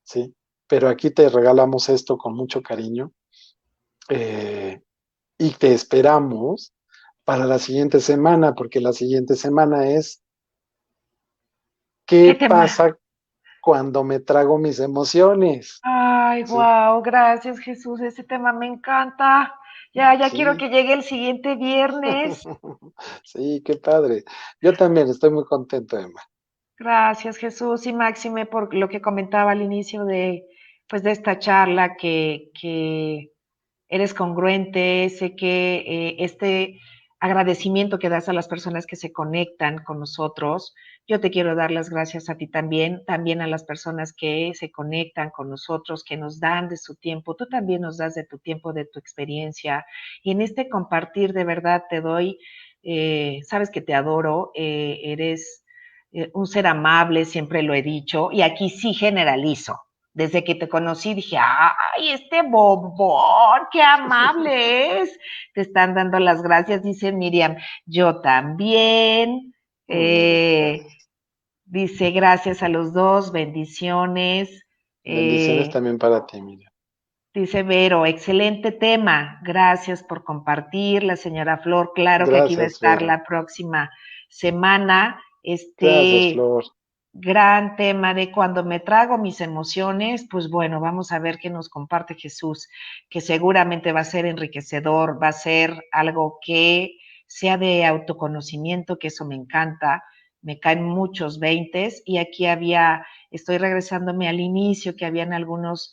¿sí? Pero aquí te regalamos esto con mucho cariño, eh, y te esperamos para la siguiente semana, porque la siguiente semana es ¿Qué ¿qué tema? pasa cuando me trago mis emociones? Ay, Sí, wow, gracias Jesús, ese tema me encanta. Ya quiero sí. que llegue el siguiente viernes. Sí, qué padre. Yo también estoy muy contento, Emma. Gracias Jesús y máxime por lo que comentaba al inicio pues de esta charla, que eres congruente, sé que este agradecimiento que das a las personas que se conectan con nosotros, yo te quiero dar las gracias a ti también, también a las personas que se conectan con nosotros, que nos dan de su tiempo, tú también nos das de tu tiempo, de tu experiencia, y en este compartir de verdad te doy, sabes que te adoro, eres un ser amable, siempre lo he dicho, y aquí sí generalizo. Desde que te conocí dije, ay, este bobón, qué amable es. Te están dando las gracias, dice Miriam. Yo también. Eh, Gracias. Dice, gracias a los dos, bendiciones. Bendiciones Eh, también para ti, Miriam. Dice Vero, excelente tema, gracias por compartir. La señora Flor, claro que aquí va a Gracias, estar Vero. la próxima semana. Gracias, Este Flor. gran tema de cuando me trago mis emociones, pues bueno, vamos a ver qué nos comparte Jesús, que seguramente va a ser enriquecedor, va a ser algo que sea de autoconocimiento, que eso me encanta, me caen muchos veintes y aquí estoy regresándome al inicio, que habían algunos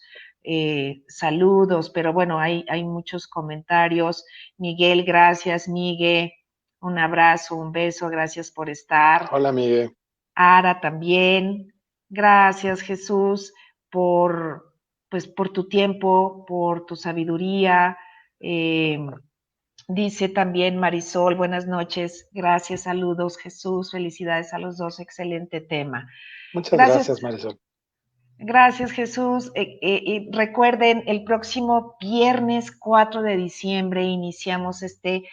saludos, pero bueno, hay muchos comentarios. Miguel, gracias, Miguel, un abrazo, un beso, gracias por estar. Hola, Miguel. Ara también. Gracias, Jesús, por, pues, por tu tiempo, por tu sabiduría. Eh, Dice también Marisol, buenas noches. Gracias, saludos, Jesús. Felicidades a los dos. Excelente tema. Muchas Gracias, gracias, Marisol. gracias, Jesús. Recuerden, el próximo viernes 4 de diciembre iniciamos este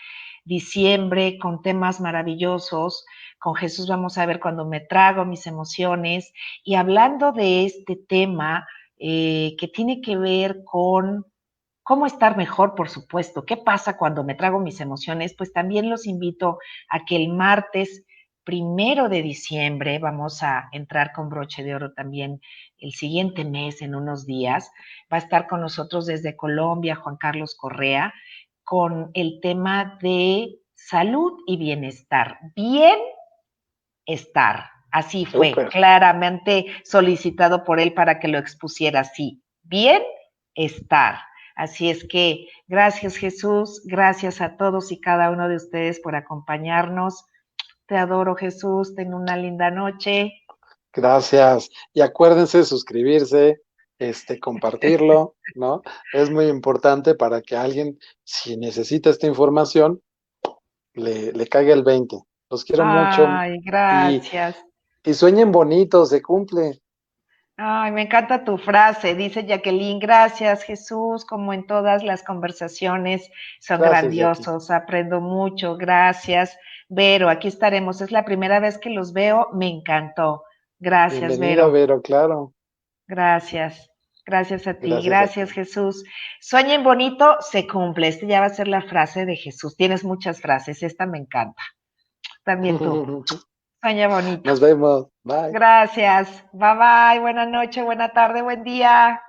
diciembre con temas maravillosos. Con Jesús vamos a ver cuando me trago mis emociones. Y hablando de este tema que tiene que ver con cómo estar mejor, por supuesto. ¿Qué pasa cuando me trago mis emociones? Pues también los invito a que el martes 1 de diciembre vamos a entrar con broche de oro también el siguiente mes, en unos días. Va a estar con nosotros desde Colombia Juan Carlos Correa con el tema de salud y bienestar. Bienestar. Así fue, Súper. claramente solicitado por él para que lo expusiera así. Bienestar. Así es que gracias Jesús, gracias a todos y cada uno de ustedes por acompañarnos. Te adoro Jesús, ten una linda noche. Gracias. Y acuérdense de suscribirse, compartirlo, ¿no? Es muy importante para que alguien, si necesita esta información, le caiga el 20. Los quiero mucho Ay, y, gracias. y sueñen bonito, se cumple. Ay, me encanta tu frase, dice Jacqueline, gracias Jesús, como en todas las conversaciones son Gracias, Jackie. grandiosos, aprendo mucho, gracias. Vero, aquí estaremos, es la primera vez que los veo, me encantó. Gracias, Bienvenida, Vero, Vero, claro. gracias, gracias a ti, Gracias a gracias ti. Jesús. Sueñen bonito, se cumple, esta ya va a ser la frase de Jesús, tienes muchas frases, esta me encanta, también tú, sueña bonito. Nos vemos. Bye. Gracias, bye bye, buena noche, buena tarde, buen día.